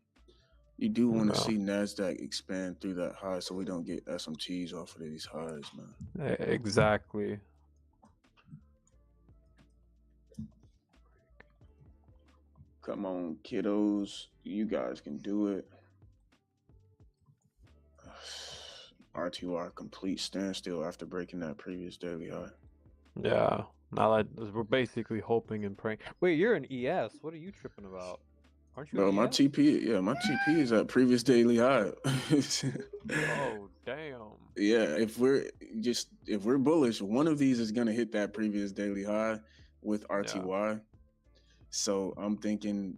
you do want to see NASDAQ expand through that high so we don't get SMTs off of these highs, man. Exactly. Come on, kiddos. You guys can do it. RTY complete standstill after breaking that previous daily high. Yeah. Now that we're basically hoping and praying. Wait, you're an ES. What are you tripping about? Aren't you? Bro, an my ES? TP, my TP is at previous daily high. Oh, damn. Yeah, if we're bullish, one of these is gonna hit that previous daily high with RTY. Yeah. So I'm thinking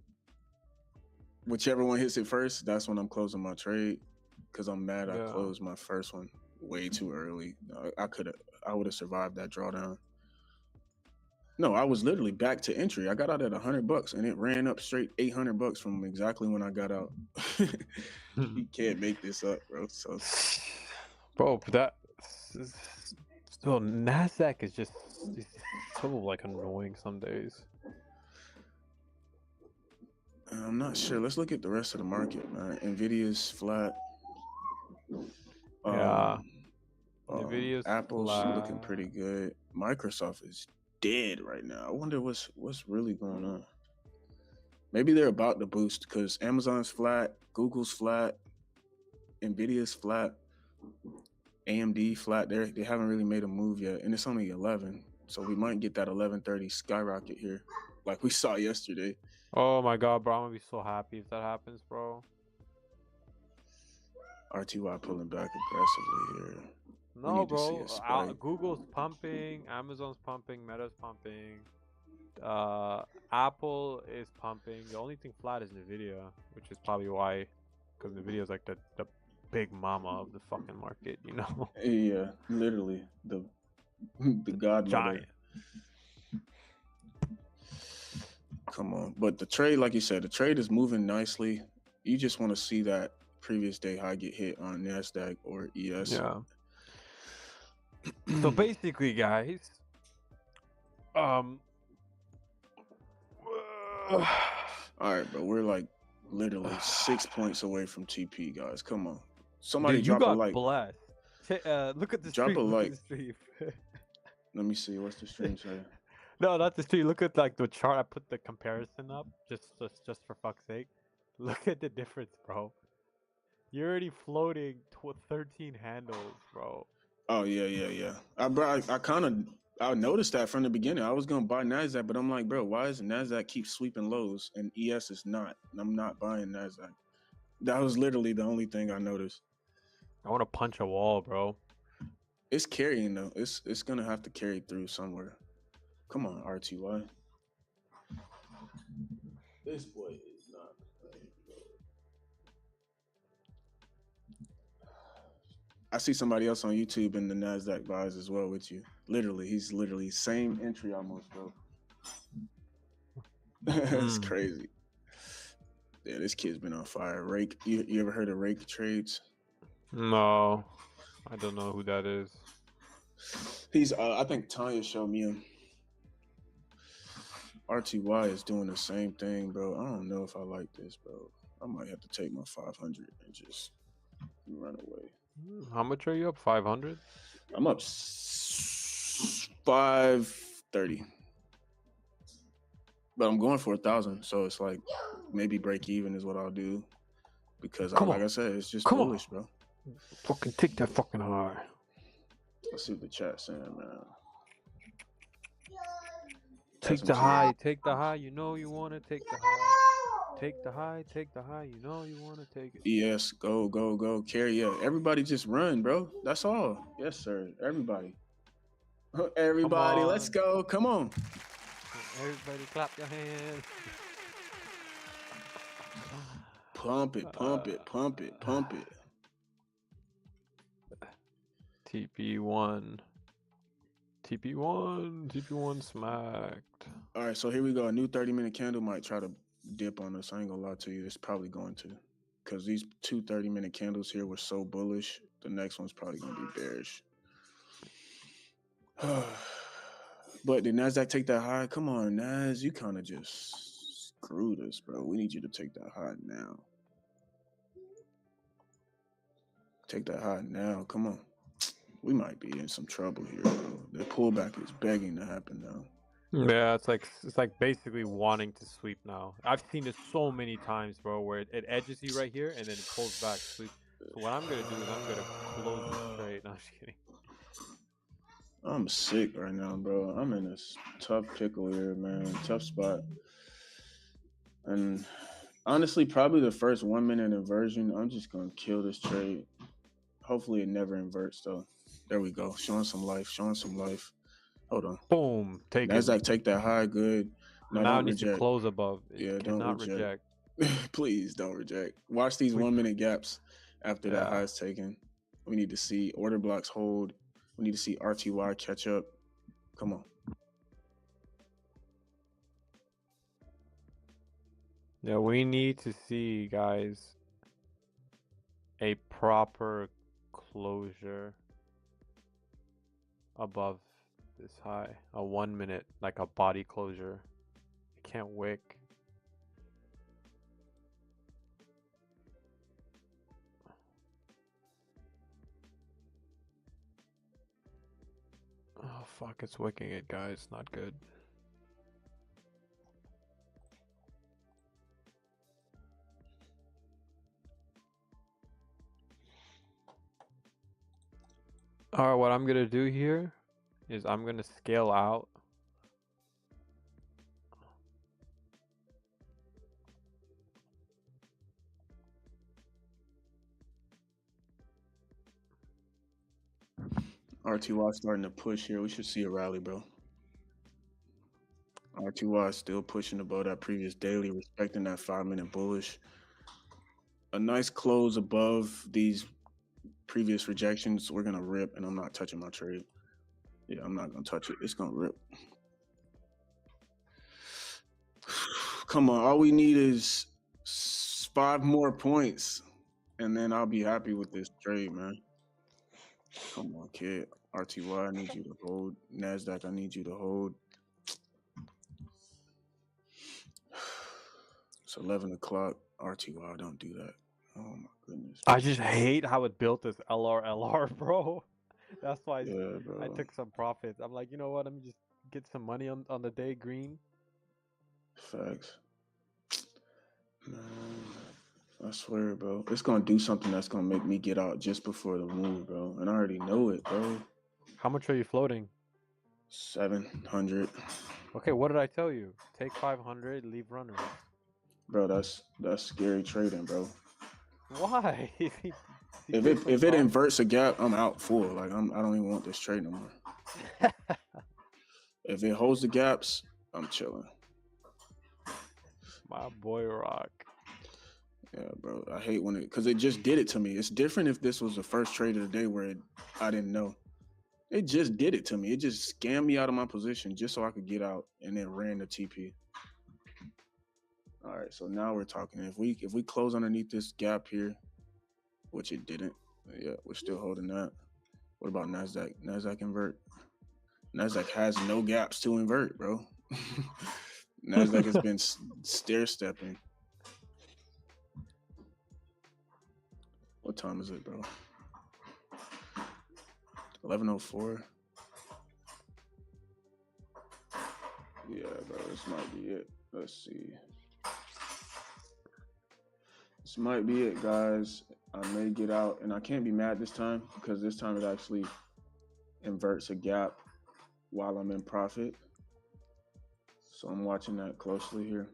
whichever one hits it first, that's when I'm closing my trade. Cause I'm mad I closed my first one way too early. I would have survived that drawdown. No, I was literally back to entry. I got out at $100 and it ran up straight $800 from exactly when I got out. You can't make this up, bro. So, bro, that so NASDAQ is just so like annoying some days. I'm not sure. Let's look at the rest of the market, man. Nvidia's flat. Yeah. Nvidia's Apple's flat. Looking pretty good. Microsoft is dead right now. I wonder what's really going on. Maybe they're about to boost because Amazon's flat, Google's flat, Nvidia's flat, AMD flat. They haven't really made a move yet, and it's only 11, so we might get that 11:30 skyrocket here, like we saw yesterday. Oh my god, bro! I'm gonna be so happy if that happens, bro. RTY pulling back aggressively here. No, bro. Google's pumping, Amazon's pumping, Meta's pumping. Apple is pumping. The only thing flat is Nvidia, which is probably why, because Nvidia is like the big mama of the fucking market, you know? Yeah, literally the godmother. Giant. Come on, but the trade, like you said, the trade is moving nicely. You just want to see that previous day high get hit on NASDAQ or ES. Yeah. So basically, guys, All right, bro. We're like literally 6 points away from TP, guys. Come on. Somebody Dude, you drop a got like. blessed. Look at the Drop a stream. Look at like. the stream. Let me see. What's the stream say? No, not the stream. Look at like the chart. I put the comparison up just for fuck's sake. Look at the difference, bro. You're already floating 13 handles, bro. Oh yeah. I kind of I noticed that from the beginning. I was gonna buy Nasdaq, but I'm like, bro, why is Nasdaq keep sweeping lows and ES is not? And I'm not buying Nasdaq. That was literally the only thing I noticed. I want to punch a wall, bro. It's carrying though. It's gonna have to carry through somewhere. Come on, RTY. This boy is not playing, bro. I see somebody else on YouTube in the Nasdaq buys as well with you. Literally, he's literally same entry almost, bro. It's crazy. Yeah, this kid's been on fire. Rake, you ever heard of Rake Trades? No, I don't know who that is. He's I think Tanya showed me him. RTY is doing the same thing, bro. I don't know if I like this, bro. I might have to take my 500 and just run away. How much are you up? 500? I'm up 530. But I'm going for 1,000, so it's like maybe break even is what I'll do because like I said, it's just bullish, bro. Fucking take that fucking high. Let's see what the chat's saying, man. Take the high, take the high. You know you want to take the high. Take the high, take the high. You know you want to take it. Yes, go. Carry up. Everybody just run, bro. That's all. Yes, sir. Everybody. Everybody, let's go. Come on. Everybody clap your hands. Pump it. TP1 smacked. All right, so here we go. A new 30-minute candle might try to dip on us. I ain't gonna lie to you. It's probably going to. Because these two 30-minute candles here were so bullish. The next one's probably gonna be bearish. But did Nasdaq take that high? Come on, Nas. You kind of just screwed us, bro. We need you to take that high now. Take that high now. Come on. We might be in some trouble here, bro. The pullback is begging to happen now. Yeah, it's like basically wanting to sweep now. I've seen it so many times, bro, where it edges you right here and then it pulls back. So what I'm gonna do is I'm gonna close the trade. No, I'm just kidding. I'm sick right now, bro. I'm in a tough pickle here, man. Tough spot. And honestly, probably the first 1 minute inversion, I'm just gonna kill this trade. Hopefully it never inverts though. There we go. Showing some life. Hold on. Boom. Take Nasdaq, it. take that high. Good. No, now don't it needs reject. to close above. Yeah, don't reject. Please don't reject. Watch these 1 minute gaps after that high is taken. We need to see order blocks hold. We need to see RTY catch up. Come on. Yeah, we need to see, guys, a proper closure above this high. A 1 minute, like a body closure. It can't wick. Oh, fuck, it's wicking it, guys. Not good. Alright, what I'm gonna do here is I'm gonna scale out. RTY starting to push here. We should see a rally, bro. RTY is still pushing above that previous daily, respecting that 5 minute bullish. A nice close above these previous rejections. We're gonna rip, and I'm not touching my trade. Yeah, I'm not gonna touch it. It's gonna rip. Come on, all we need is 5 more points, and then I'll be happy with this trade, man. Come on, kid. RTY, I need you to hold. Nasdaq, I need you to hold. It's 11 o'clock. RTY, don't do that. Oh my goodness. I just hate how it built this LR, bro. That's why Yeah, I bro. took some profits. I'm like, you know what? Let me just get some money on the day green. Facts. Man, I swear, bro. It's gonna do something that's gonna make me get out just before the move, bro. And I already know it, bro. How much are you floating? 700. Okay, what did I tell you? Take 500, leave runners. Bro, that's scary trading, bro. Why? If it inverts a gap, I'm out full. Like I don't even want this trade no more. If it holds the gaps, I'm chilling. My boy Rock. Yeah, bro. I hate when because it just did it to me. It's different if this was the first trade of the day where I didn't know. It just did it to me. It just scammed me out of my position just so I could get out and then ran the TP. All right, so now we're talking. If we close underneath this gap here, which it didn't, yeah, we're still holding that. What about Nasdaq? Nasdaq invert. Nasdaq has no gaps to invert, bro. Nasdaq has been stair stepping. What time is it, bro? 11:04. Yeah, bro, this might be it. Let's see. This might be it, guys. I may get out, and I can't be mad this time because this time it actually inverts a gap while I'm in profit. So I'm watching that closely here.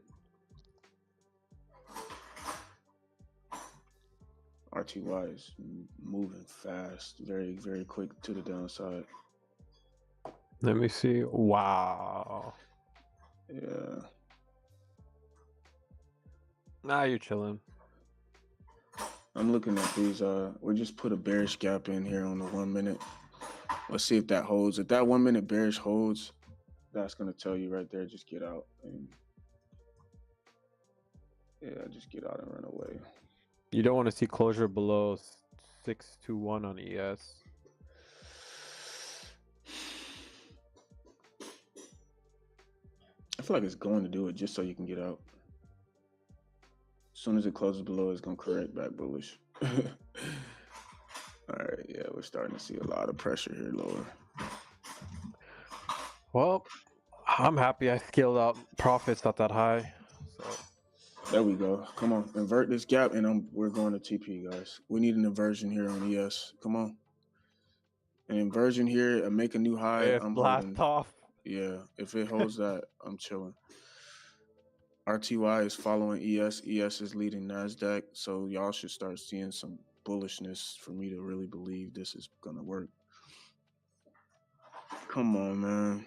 RTY is moving fast, very, very quick to the downside. Let me see. Wow. Yeah. Nah, you're chilling. I'm looking at these. We just put a bearish gap in here on the 1 minute. Let's see if that holds. If that 1 minute bearish holds, that's gonna tell you right there. Just get out and yeah, just get out and run away. You don't want to see closure below 621 on ES. I feel like it's going to do it just so you can get out. As soon as it closes below, it's gonna correct back bullish. All right, yeah, we're starting to see a lot of pressure here lower. Well, I'm happy I scaled out profits not that high. So there we go. Come on, invert this gap, and we're going to TP, guys. We need an inversion here on ES. Come on, an inversion here and make a new high. it's I'm blast holding. off. Yeah, if it holds that, I'm chilling. RTY is following ES. ES is leading Nasdaq, so y'all should start seeing some bullishness for me to really believe this is gonna work. Come on, man.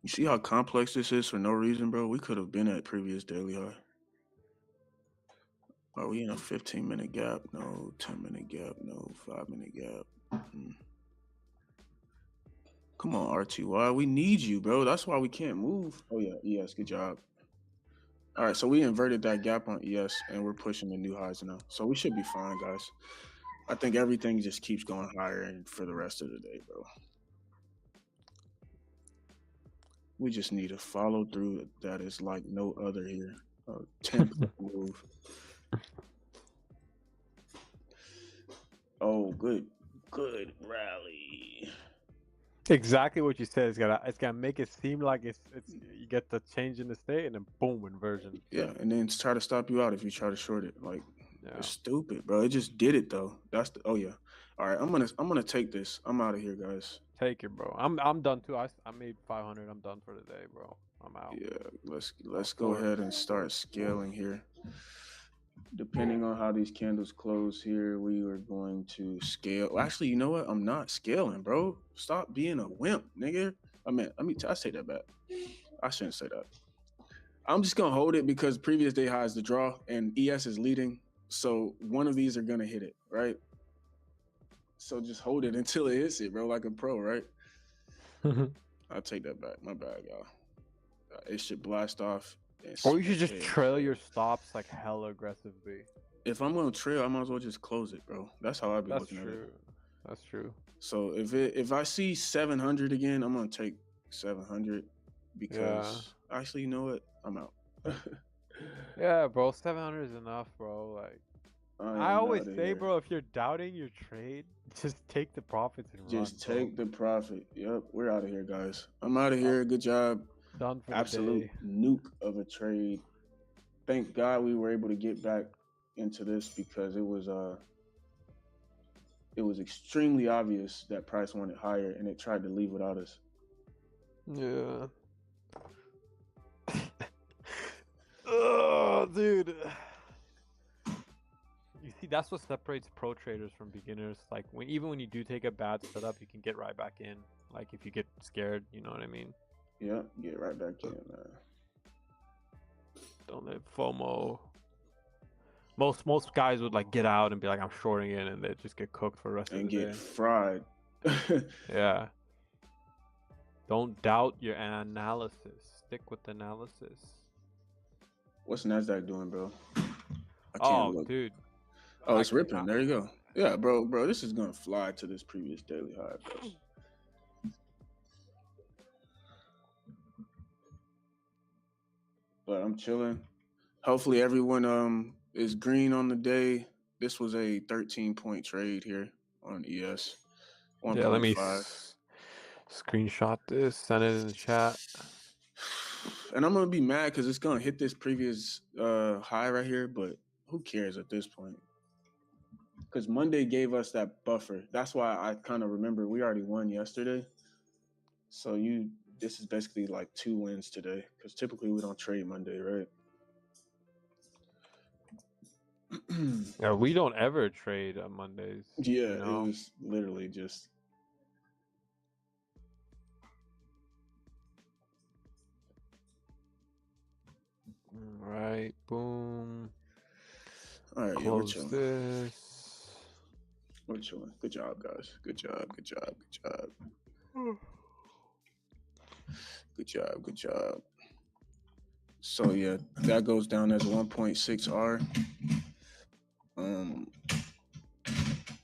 You see how complex this is for no reason, bro? We could have been at previous daily high. Are we in a 15-minute gap? No. 10-minute gap? No. 5-minute gap? Come on, RTY. We need you, bro. That's why we can't move. Oh, yeah. ES, good job. All right, so we inverted that gap on ES, and we're pushing the new highs now. So we should be fine, guys. I think everything just keeps going higher and for the rest of the day, bro. We just need a follow through that is like no other here. 10th move. Oh, good rally. Exactly what you said. It's gonna make it seem like it's you get the change in the state and then boom, inversion. Yeah, and then try to stop you out if you try to short it. Like Yeah. it's stupid, bro. It just did it though. Oh yeah. All right, I'm gonna take this. I'm out of here, guys. Take it, bro. I'm done too. I made 500. I'm done for the day, bro. I'm out. Yeah, let's go ahead and start scaling here. Depending on how these candles close here, we are going to scale. Actually, you know what? I'm not scaling, bro. Stop being a wimp, nigga. I say that back. I shouldn't say that. I'm just gonna hold it because previous day high is the draw and ES is leading. So one of these are gonna hit it, right? So just hold it until it hits it, bro, like a pro, right? I'll take that back. My bad, y'all. It should blast off. Or you should just trail your stops like hella aggressively. If I'm gonna trail, I might as well just close it, bro. That's how I've been looking at it. That's true. So if I see 700 again, I'm gonna take 700 Yeah. because actually, you know what? I'm out. Yeah, bro. 700 is enough, bro. Like I I am always out of say, here. bro, if you're doubting your trade, just take the profits and run, Just bro. take the profit. Yep, we're out of here, guys. I'm out of I'm here. Good job. done for the Absolute day. nuke of a trade. Thank God we were able to get back into this because it was extremely obvious that price wanted higher and it tried to leave without us. Yeah. Oh, dude. You see, that's what separates pro traders from beginners. Like even when you do take a bad setup, you can get right back in. Like if you get scared, you know what I mean? Yeah, get right back in, man. Don't let FOMO. Most guys would like get out and be like, I'm shorting it, and they just get cooked for the rest of And the get day. fried. Yeah. Don't doubt your analysis. Stick with analysis. What's Nasdaq doing, bro? I can't Oh, look. dude. Oh, I it's ripping. cannot. There you go. Yeah, bro. This is gonna fly to this previous daily high, bro. But I'm chilling. Hopefully everyone is green on the day. This was a 13-point trade here on ES. Yeah, let me 1.5. screenshot this, send it in the chat. And I'm gonna be mad because it's gonna hit this previous high right here, but who cares at this point? Because Monday gave us that buffer. That's why I kind of remember we already won yesterday. So this is basically like 2 wins today. Because typically we don't trade Monday, right? Yeah, we don't ever trade on Mondays. Yeah, You it know? was literally just. All right, boom. All right, yeah, we're Close chilling. this. We're chilling. Good job, guys. Good job. Good job. Good job. Good job. Good job. So yeah, that goes down as 1.6R.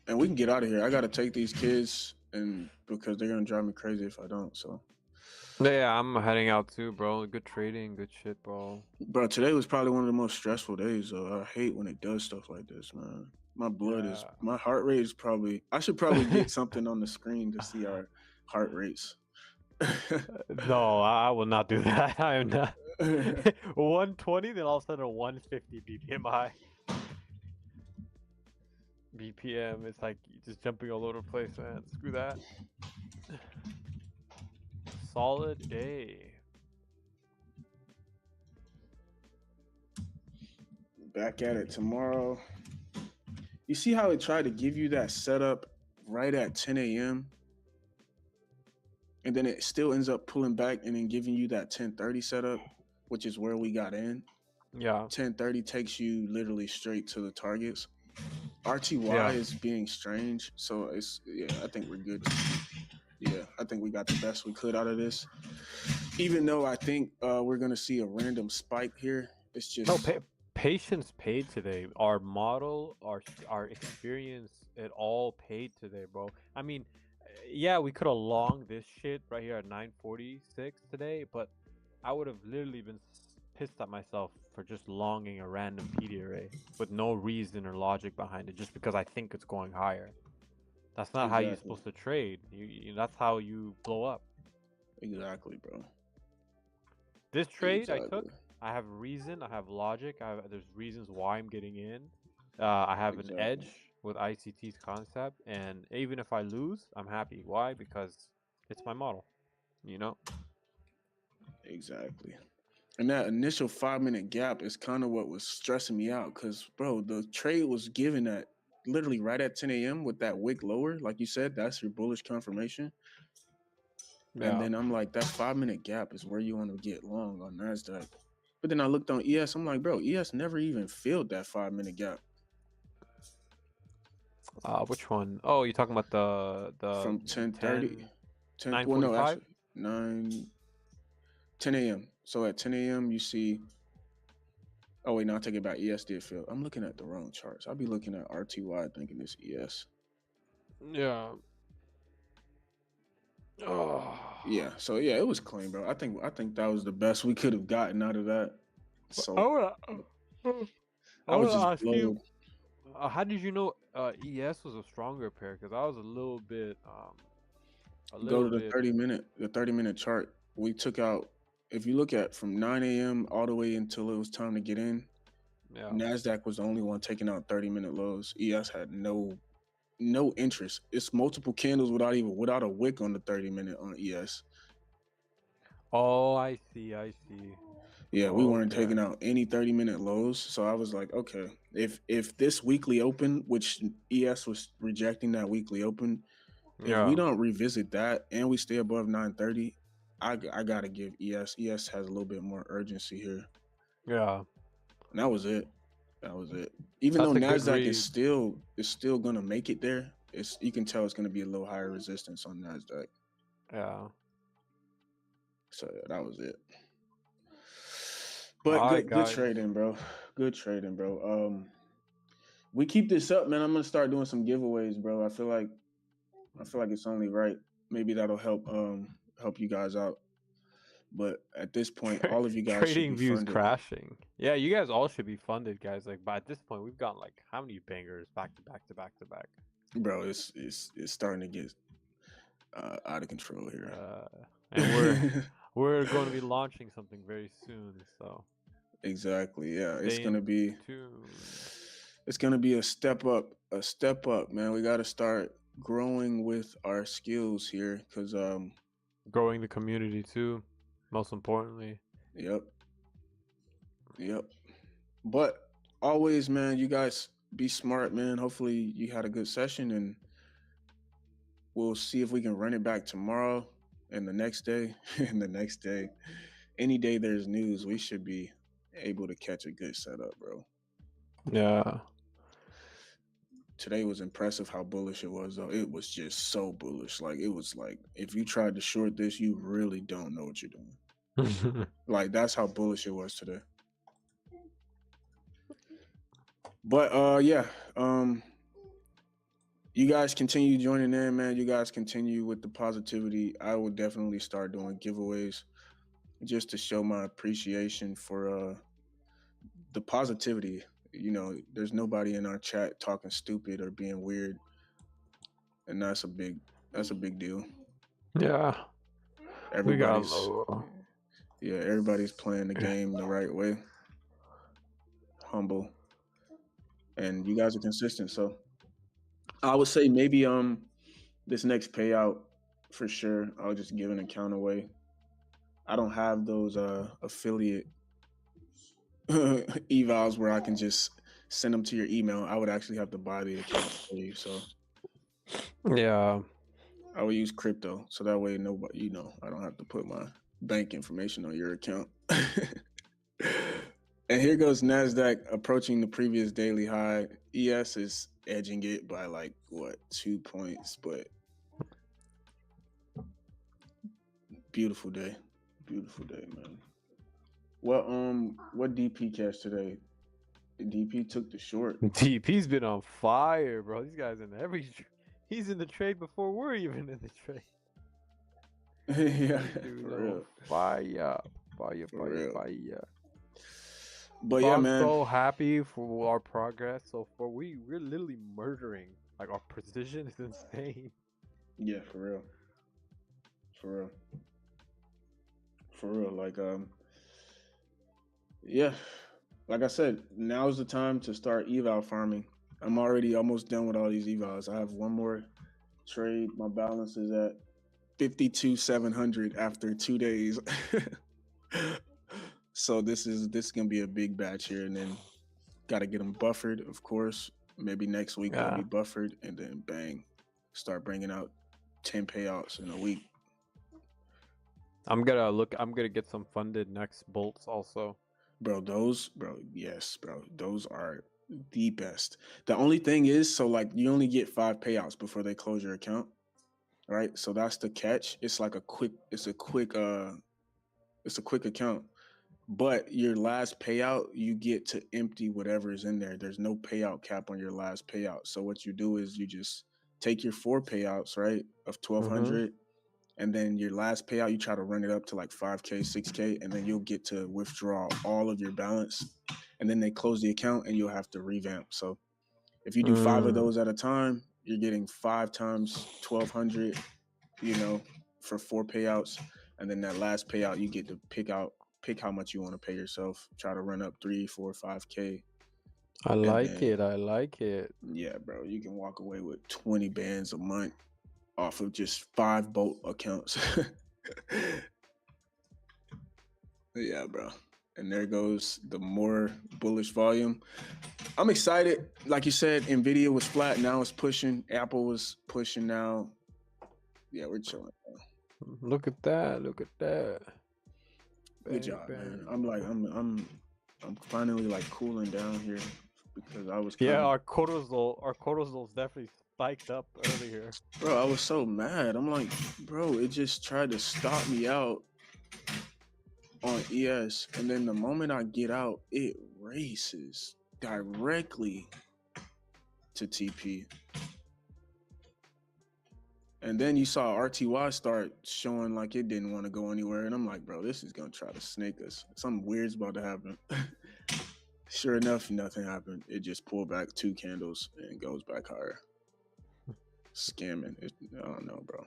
And we can get out of here. I gotta take these kids, and because they're gonna drive me crazy if I don't. So, Yeah, I'm heading out too, bro. Good trading, good shit, bro. bro, today was probably one of the most stressful days. Though I hate when it does stuff like this, man. My heart rate is probably. I should probably get something on the screen to see our heart rates. No, I will not do that. I am not. 120, then all of a sudden a 150 BPM high. BPM, it's like just jumping all over the place, man. Screw that. Solid day. Back at it tomorrow. You see how it tried to give you that setup right at 10 a.m. and then it still ends up pulling back and then giving you that 10:30 setup, which is where we got in. Yeah. 10:30 takes you literally straight to the targets. RTY Yeah. is being strange, so I think we're good. Yeah, I think we got the best we could out of this. Even though I think we're gonna see a random spike here, it's just No, patience paid today. Our model, our experience, it all paid today, bro. I mean, yeah, we could have longed this shit right here at 9:46 today, but I would have literally been pissed at myself for just longing a random PD array with no reason or logic behind it, just because I think it's going higher. That's not how you're exactly, supposed to trade. That's how you blow up. exactly, bro. This trade I Exactly, took, I have reason, I have logic, there's reasons why I'm getting in. I have an exactly, edge with ICT's concept, and even if I lose, I'm happy. Why? Because it's my model, you know? exactly. And that initial 5 minute gap is kind of what was stressing me out, because bro, the trade was given at literally right at 10 a.m. with that wick lower, like you said, that's your bullish confirmation. And Yeah. then I'm like, that 5 minute gap is where you want to get long on NASDAQ. But then I looked on ES, I'm like, bro, ES never even filled that 5 minute gap. Which one? Oh, you're talking about the From 10:30, 10 well, no, 9:45? actually, 10 a.m. So at 10 a.m., you see, oh, wait, no, I take it back. ES did fill. I'm looking at the wrong charts. I'll be looking at RTY thinking it's ES. Yeah. Oh. Yeah, so yeah, it was clean, bro. I think that was the best we could have gotten out of that. I So wanna, I I was wanna just ask you, blown. how did you know ES was a stronger pair? Because I was a Go little to the bit, 30-minute chart. We took out, if you look at from 9 a.m. all the way until it was time to get in, yeah. Nasdaq was the only one taking out 30-minute lows. ES had no interest. It's multiple candles without a wick on the 30-minute on ES. Oh, I see, I see. Yeah, we weren't Okay. taking out any 30-minute lows. So I was like, okay, if this weekly open, which ES was rejecting that weekly open, if we Yeah, don't revisit that and we stay above 930, I gotta give ES. ES has a little bit more urgency here. yeah. And that was it. That was it. Even though That's a good Nasdaq is read. still gonna make it there, you can tell it's gonna be a little higher resistance on Nasdaq. Yeah. So yeah, that was it. All But right, good guys. trading, bro. Good trading, bro. We keep this up, man. I'm gonna start doing some giveaways, bro. I feel like it's only right. Maybe that'll help you guys out. But at this point, all of you guys should Trading be views funded. crashing. Yeah, you guys all should be funded, guys. Like, by this point, we've gotten like how many bangers back to back to back to back. Bro, it's starting to get out of control here. And we're going to be launching something very soon, so Exactly. Yeah, stay in tune. it's gonna be a step up, man. We got to start growing with our skills here, cause Growing the community too, most importantly. yep, yep. But always, man, you guys be smart, man. Hopefully you had a good session, and we'll see if we can run it back tomorrow and the next day and the next day. Any day there's news, we should be able to catch a good setup, bro. Yeah. Today was impressive how bullish it was, though. It was just so bullish. Like, it was like, if you tried to short this, you really don't know what you're doing. Like, that's how bullish it was today. But yeah, you guys continue joining in, man. You guys continue with the positivity. I will definitely start doing giveaways just to show my appreciation for the positivity. You know, there's nobody in our chat talking stupid or being weird, and that's a big deal. Yeah. We got Everybody's low. Yeah, everybody's playing the game the right way, humble, and you guys are consistent. So I would say maybe this next payout for sure, I'll just give an account away. I don't have those affiliate evals where I can just send them to your email. I would actually have to buy the account for you. So Yeah. I would use crypto, so that way nobody, I don't have to put my bank information on your account. And here goes Nasdaq approaching the previous daily high. ES is edging it by like what 2 points, but beautiful day, man. Well, what DP catch today? DP took the short. DP's been on fire, bro. These guys in he's in the trade before we're even in the trade. Yeah, Dude, for on real. fire. For real. Fire. But yeah, I'm man. so happy for our progress so far. We're literally murdering. Like, our precision is insane. Yeah, for real. For real. Like yeah. Like I said, now's the time to start eval farming. I'm already almost done with all these evals. I have one more trade. My balance is at 52,700 after 2 days. So this is gonna be a big batch here, and then got to get them buffered, of course. Maybe next week they'll be buffered, and then bang, start bringing out 10 payouts in a week. I'm gonna get some funded next bolts also. Yes, bro. Those are the best. The only thing is, so like you only get 5 payouts before they close your account, right? So that's the catch. It's like a quick account. But your last payout, you get to empty whatever is in there. There's no payout cap on your last payout. So what you do is you just take your 4 payouts, right, of Mm-hmm. 1,200, and then your last payout, you try to run it up to like 5K, 6K, and then you'll get to withdraw all of your balance. And then they close the account and you'll have to revamp. So if you do 5 of those at a time, you're getting 5 times 1,200, for 4 payouts. And then that last payout, you get to pick how much you want to pay yourself. Try to run up 3, 4, 5K. I And like then, it. I like it. yeah, bro, you can walk away with 20 bands a month off of just 5 boat accounts. Yeah, bro. And there goes the more bullish volume. I'm excited. Like you said, Nvidia was flat. Now it's pushing. Apple was pushing now. Yeah, we're chilling. Bro. Look at that. Look at that. Good job, man. I'm finally like cooling down here because I was yeah, our cortisol's definitely spiked up earlier. Bro, I was so mad. I'm like, bro, it just tried to stop me out on ES, and then the moment I get out, it races directly to TP. And then you saw RTY start showing like it didn't want to go anywhere. And I'm like, bro, this is going to try to snake us. Something weird's about to happen. Sure enough, nothing happened. It just pulled back 2 candles and goes back higher. Scamming. I don't know, bro.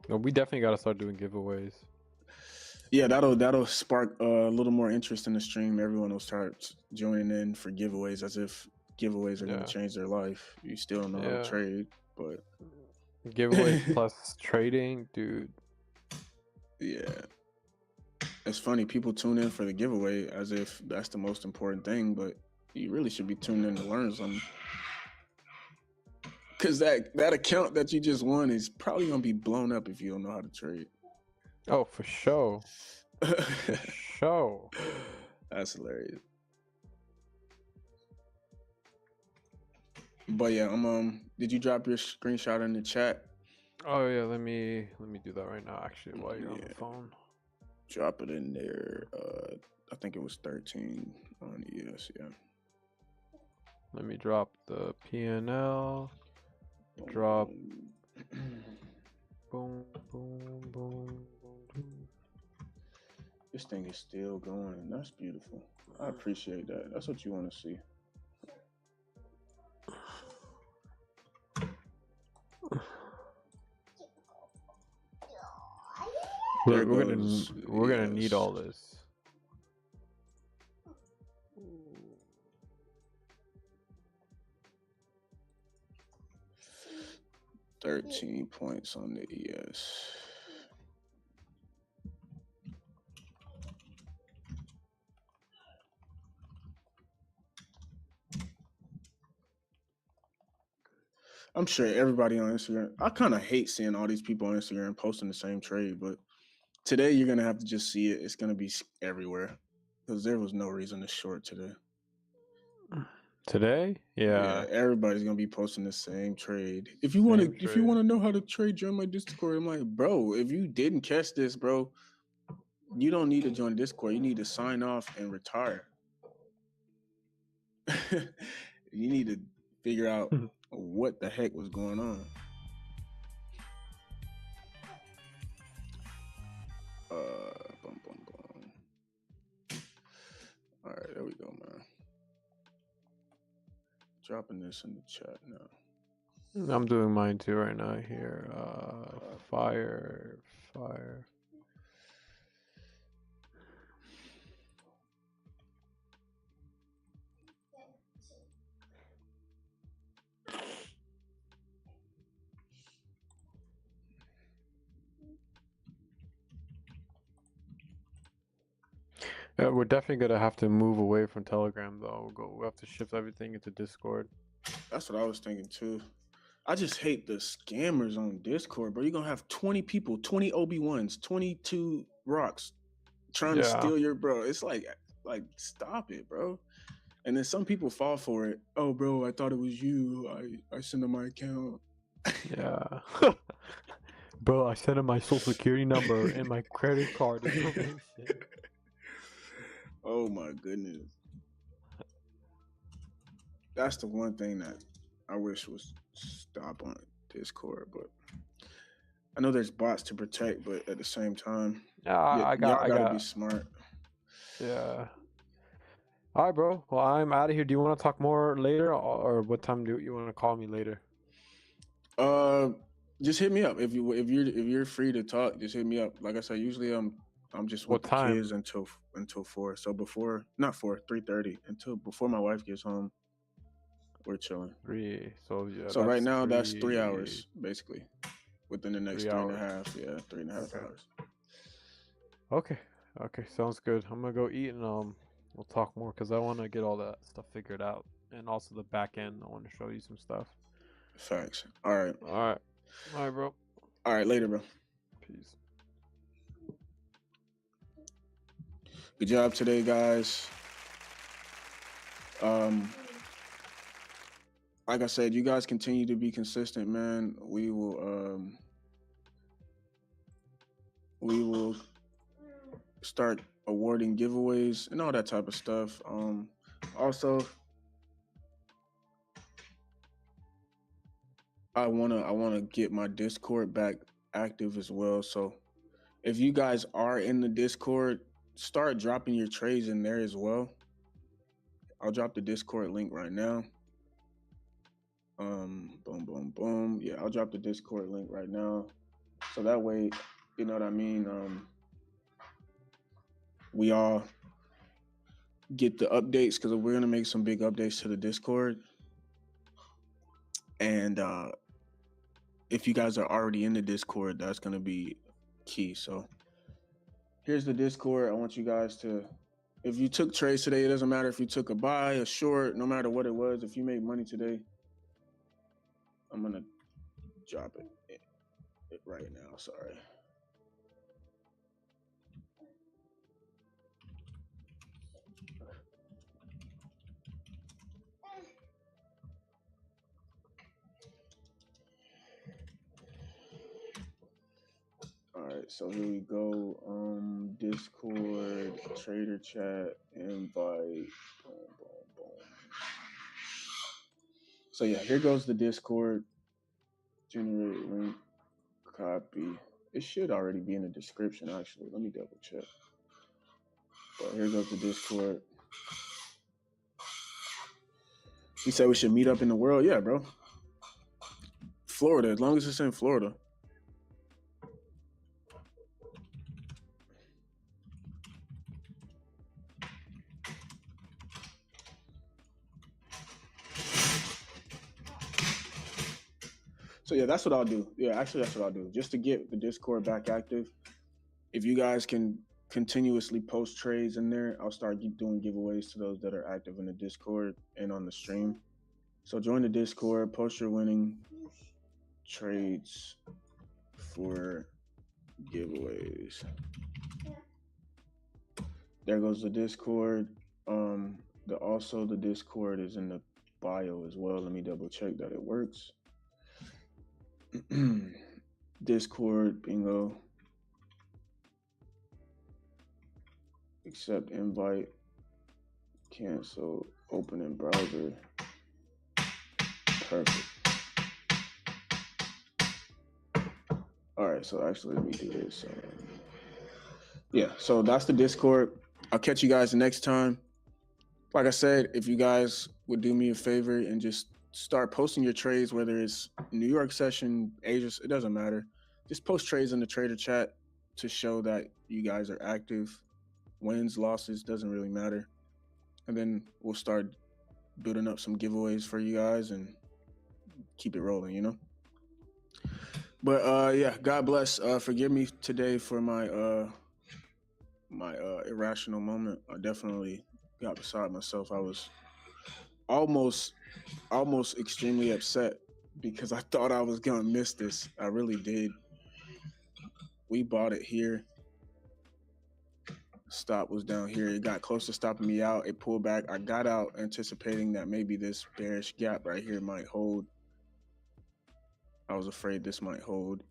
No, we definitely got to start doing giveaways. Yeah, that'll spark a little more interest in the stream. Everyone will start joining in for giveaways as if giveaways are going to change their life. You still don't know how to trade, but... Giveaways plus trading, dude. Yeah. It's funny, people tune in for the giveaway as if that's the most important thing, but you really should be tuned in to learn something. Because that account that you just won is probably going to be blown up if you don't know how to trade. Oh, for sure. For sure. That's hilarious. But yeah, did you drop your screenshot in the chat? Oh yeah, let me do that right now actually while you're on the phone. Drop it in there. I think it was 13 on ES, yeah. Let me drop the PNL. Drop boom, boom, boom, boom. This thing is still going. That's beautiful. I appreciate that. That's what you want to see. Look, we're gonna need all this. $13 points on the ES. I'm sure everybody on Instagram, I kind of hate seeing all these people on Instagram posting the same trade, but today you're going to have to just see it. It's going to be everywhere because there was no reason to short today. Today? Yeah. Everybody's going to be posting the same trade. If you want to know how to trade, join my Discord. I'm like, bro, if you didn't catch this, bro, you don't need to join Discord. You need to sign off and retire. You need to figure out what the heck was going on. Boom, boom, boom. All right, there we go, man. Dropping this in the chat now. I'm doing mine too right now here. Fire. We're definitely gonna have to move away from Telegram though. We'll have to shift everything into Discord. That's what I was thinking too. I just hate the scammers on Discord, bro. You're gonna have 20 people, 20 OB1s, 22 rocks trying to steal your bro. It's like stop it, bro. And then some people fall for it. Oh, bro, I thought it was you. I sent him my account. Yeah. Bro, I sent him my social security number and my credit card information. Oh my goodness. That's the one thing that I wish was stop on Discord, but I know there's bots to protect, but at the same time, Yeah, y'all gotta be smart. Yeah. All right, bro. Well, I'm out of here. Do you want to talk more later, or what time do you want to call me later? Just hit me up if you're free to talk. Just hit me up. Like I said, usually I'm just with What the time? kids until 4. So before, not 4, 3:30, until before my wife gets home, we're chilling. 3. So yeah. So right now that's 3 hours basically. Within the next 3 3.5, hours. yeah, 3.5 hours. Okay. Okay, sounds good. I'm gonna go eat and we'll talk more because I want to get all that stuff figured out, and also the back end. I want to show you some stuff. Facts. All right. All right. All right, bro. All right, later, bro. Peace. Good job today, guys. Like I said, you guys continue to be consistent, man. We will start awarding giveaways and all that type of stuff. Also, I wanna get my Discord back active as well. So if you guys are in the Discord, start dropping your trades in there as well. I'll drop the Discord link right now. Boom, boom, boom. Yeah, I'll drop the Discord link right now. So that way, you know what I mean? We all get the updates because we're gonna make some big updates to the Discord. And if you guys are already in the Discord, that's gonna be key. So here's the Discord. I want you guys to, if you took trades today, it doesn't matter if you took a buy, a short, no matter what it was. If you made money today, I'm gonna drop it right now. Sorry. All right, so here we go. Discord, trader chat, invite, boom, boom, boom. So yeah, here goes the Discord. Generate link, copy. It should already be in the description, actually. Let me double check. But here goes the Discord. He said we should meet up in the world. Yeah, bro. Florida, as long as it's in Florida. So yeah, that's what I'll do. Yeah, actually, that's what I'll do. Just to get the Discord back active. If you guys can continuously post trades in there, I'll start doing giveaways to those that are active in the Discord and on the stream. So join the Discord, post your winning trades for giveaways. There goes the Discord. Also the Discord is in the bio as well. Let me double check that it works. Discord, bingo. Accept invite. Cancel. Open in browser. Perfect. All right, so actually let me do this. Yeah, so that's the Discord. I'll catch you guys next time. Like I said, if you guys would do me a favor and just start posting your trades, whether it's New York session, Asia, it doesn't matter. Just post trades in the trader chat to show that you guys are active. Wins, losses, doesn't really matter. And then we'll start building up some giveaways for you guys and keep it rolling, you know? But yeah, God bless. Forgive me today for my my irrational moment. I definitely got beside myself. I was almost extremely upset because I thought I was gonna miss this. I really did. We bought it here. Stop was down here. It got close to stopping me out. It pulled back. I got out anticipating that maybe this bearish gap right here might hold. I was afraid this might hold.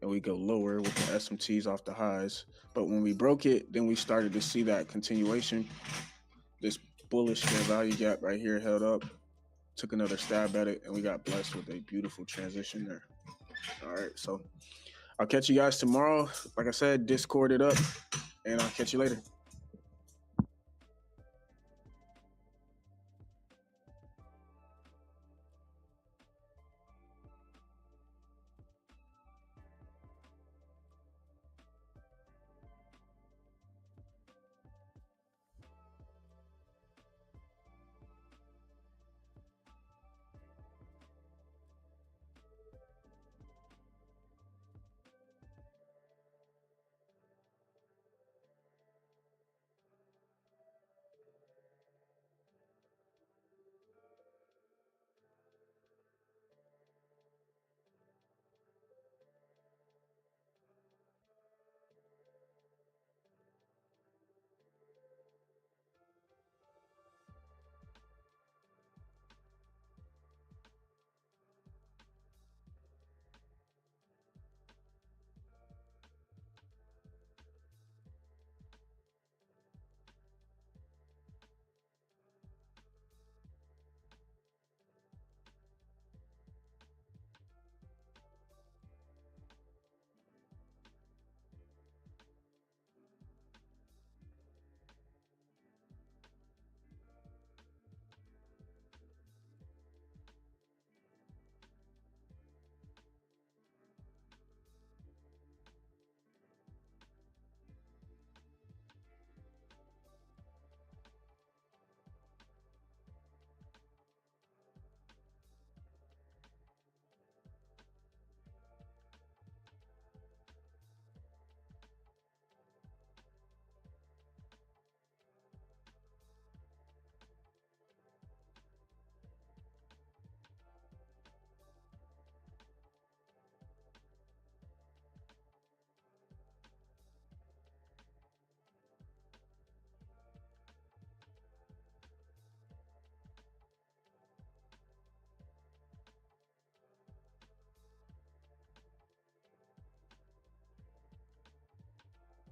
And we go lower with the SMTs off the highs. But when we broke it, then we started to see that continuation. This bullish fair value gap right here held up took another stab at it, and we got blessed with a beautiful transition there. All right, so I'll catch you guys tomorrow. Like I said, Discord it up, and I'll catch you later.